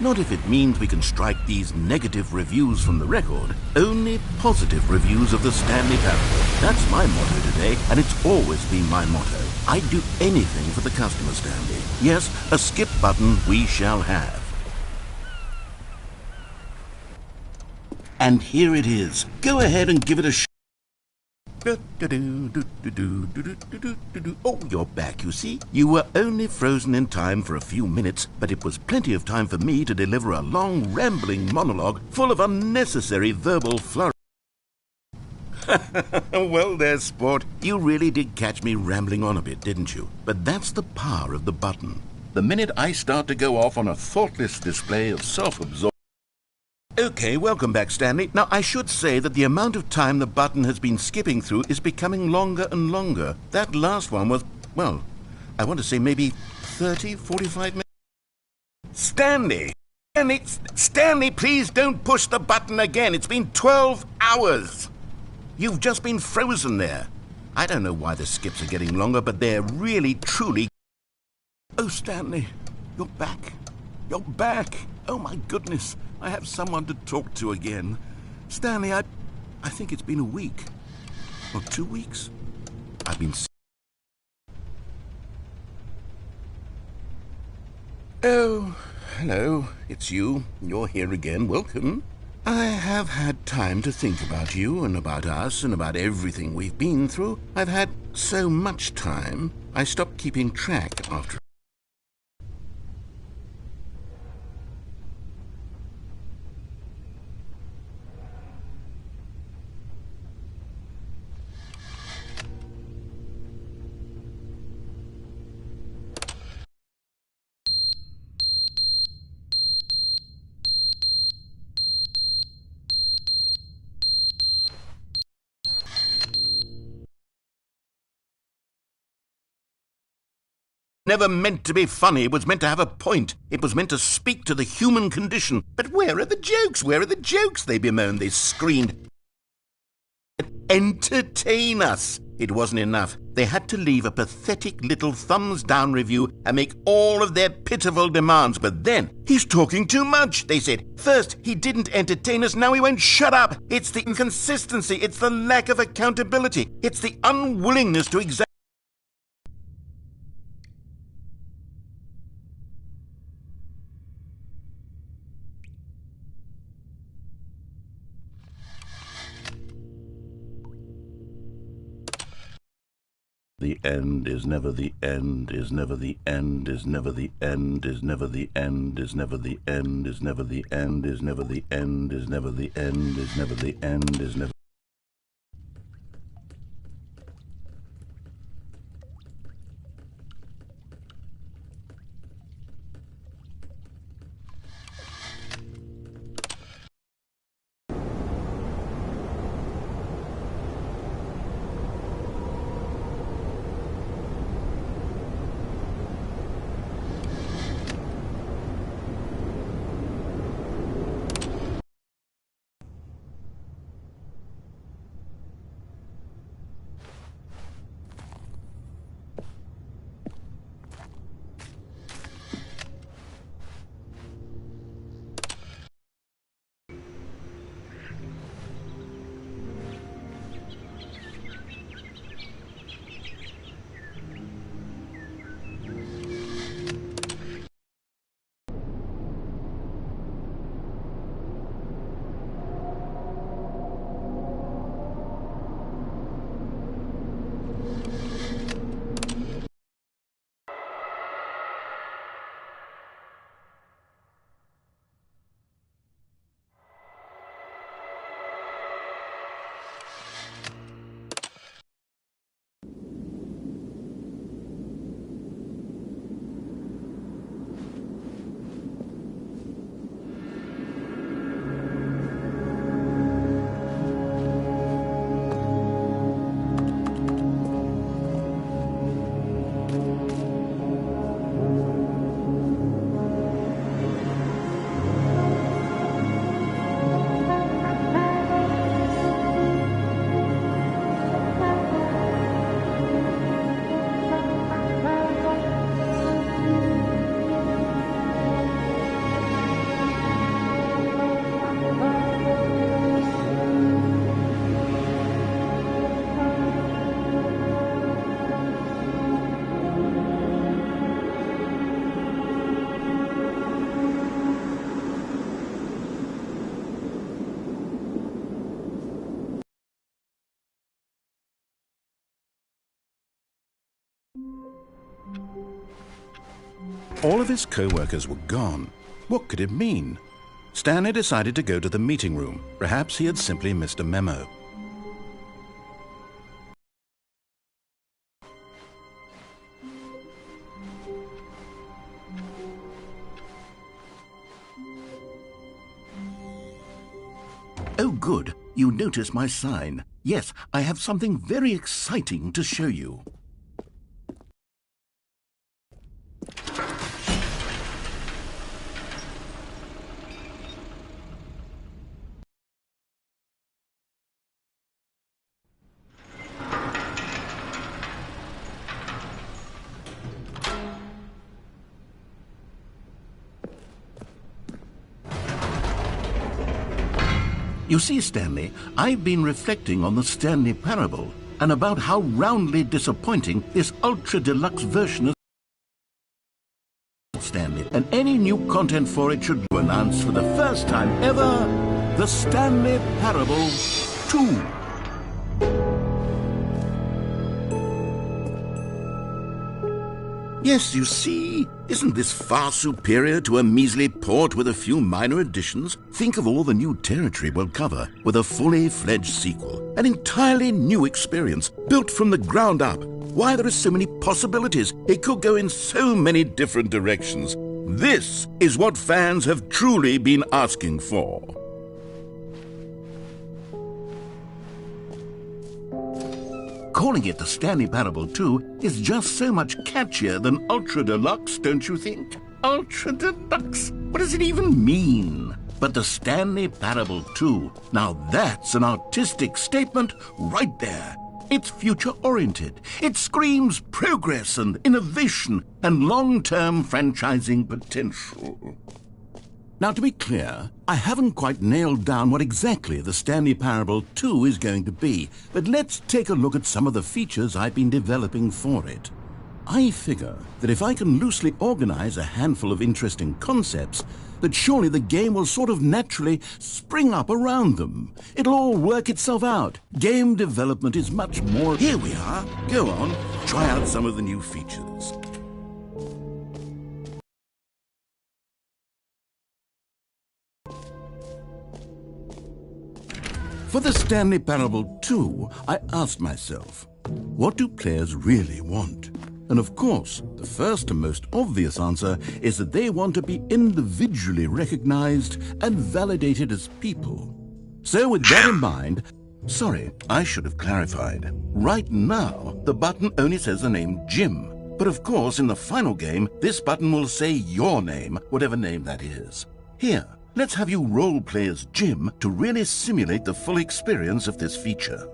Not if it means we can strike these negative reviews from the record. Only positive reviews of the Stanley Parable. That's my motto today, and it's always been my motto. I'd do anything for the customer, Stanley. Yes, a skip button we shall have. And here it is. Go ahead and give it a shot. Oh, you're back, you see. You were only frozen in time for a few minutes, but it was plenty of time for me to deliver a long, rambling monologue full of unnecessary verbal flurry. Well there, sport. You really did catch me rambling on a bit, didn't you? But that's the power of the button. The minute I start to go off on a thoughtless display of self-absorption... Okay, welcome back, Stanley. Now, I should say that the amount of time the button has been skipping through is becoming longer and longer. That last one was, well, I want to say maybe 30, 45 minutes. Stanley! Stanley, please don't push the button again. It's been 12 hours. You've just been frozen there. I don't know why the skips are getting longer, but they're really, truly... Oh, Stanley, you're back. You're back. Oh, my goodness. I have someone to talk to again. Stanley, I think it's been a week. Or 2 weeks. I've been sick. Oh, hello. It's you. You're here again. Welcome. I have had time to think about you and about us and about everything we've been through. I've had so much time, I stopped keeping track after. Never meant to be funny. It was meant to have a point. It was meant to speak to the human condition. But where are the jokes? Where are the jokes? They bemoaned, they screamed. Entertain us. It wasn't enough. They had to leave a pathetic little thumbs-down review and make all of their pitiful demands. But then, he's talking too much, they said. First, he didn't entertain us, now he won't shut up. It's the inconsistency, it's the lack of accountability, it's the unwillingness to examine. The end is never the end, is never the end, is never the end, is never the end, is never the end, is never the end, is never the end, is never the end, is never the end, is never. All of his co-workers were gone. What could it mean? Stanley decided to go to the meeting room. Perhaps he had simply missed a memo. Oh, good. You notice my sign. Yes, I have something very exciting to show you. You see, Stanley, I've been reflecting on the Stanley Parable and about how roundly disappointing this ultra-deluxe version of Stanley. And new content for it should announce for the first time ever the Stanley Parable 2. Yes, you see, isn't this far superior to a measly port with a few minor additions? Think of all the new territory we'll cover with a fully fledged sequel. An entirely new experience, built from the ground up. Why, there are so many possibilities. It could go in so many different directions. This is what fans have truly been asking for. Calling it the Stanley Parable 2 is just so much catchier than Ultra Deluxe, don't you think? Ultra Deluxe? What does it even mean? But the Stanley Parable 2, now that's an artistic statement right there. It's future-oriented. It screams progress and innovation and long-term franchising potential. Now, to be clear, I haven't quite nailed down what exactly the Stanley Parable 2 is going to be, but let's take a look at some of the features I've been developing for it. I figure that if I can loosely organize a handful of interesting concepts, that surely the game will sort of naturally spring up around them. It'll all work itself out. Game development is much more... Here we are. Go on, try out some of the new features. For the Stanley Parable 2, I asked myself, what do players really want? And of course, the first and most obvious answer is that they want to be individually recognized and validated as people. So with that in mind, sorry, I should have clarified. Right now, the button only says the name Jim. But of course, in the final game, this button will say your name, whatever name that is. Here, let's have you role play as Jim to really simulate the full experience of this feature.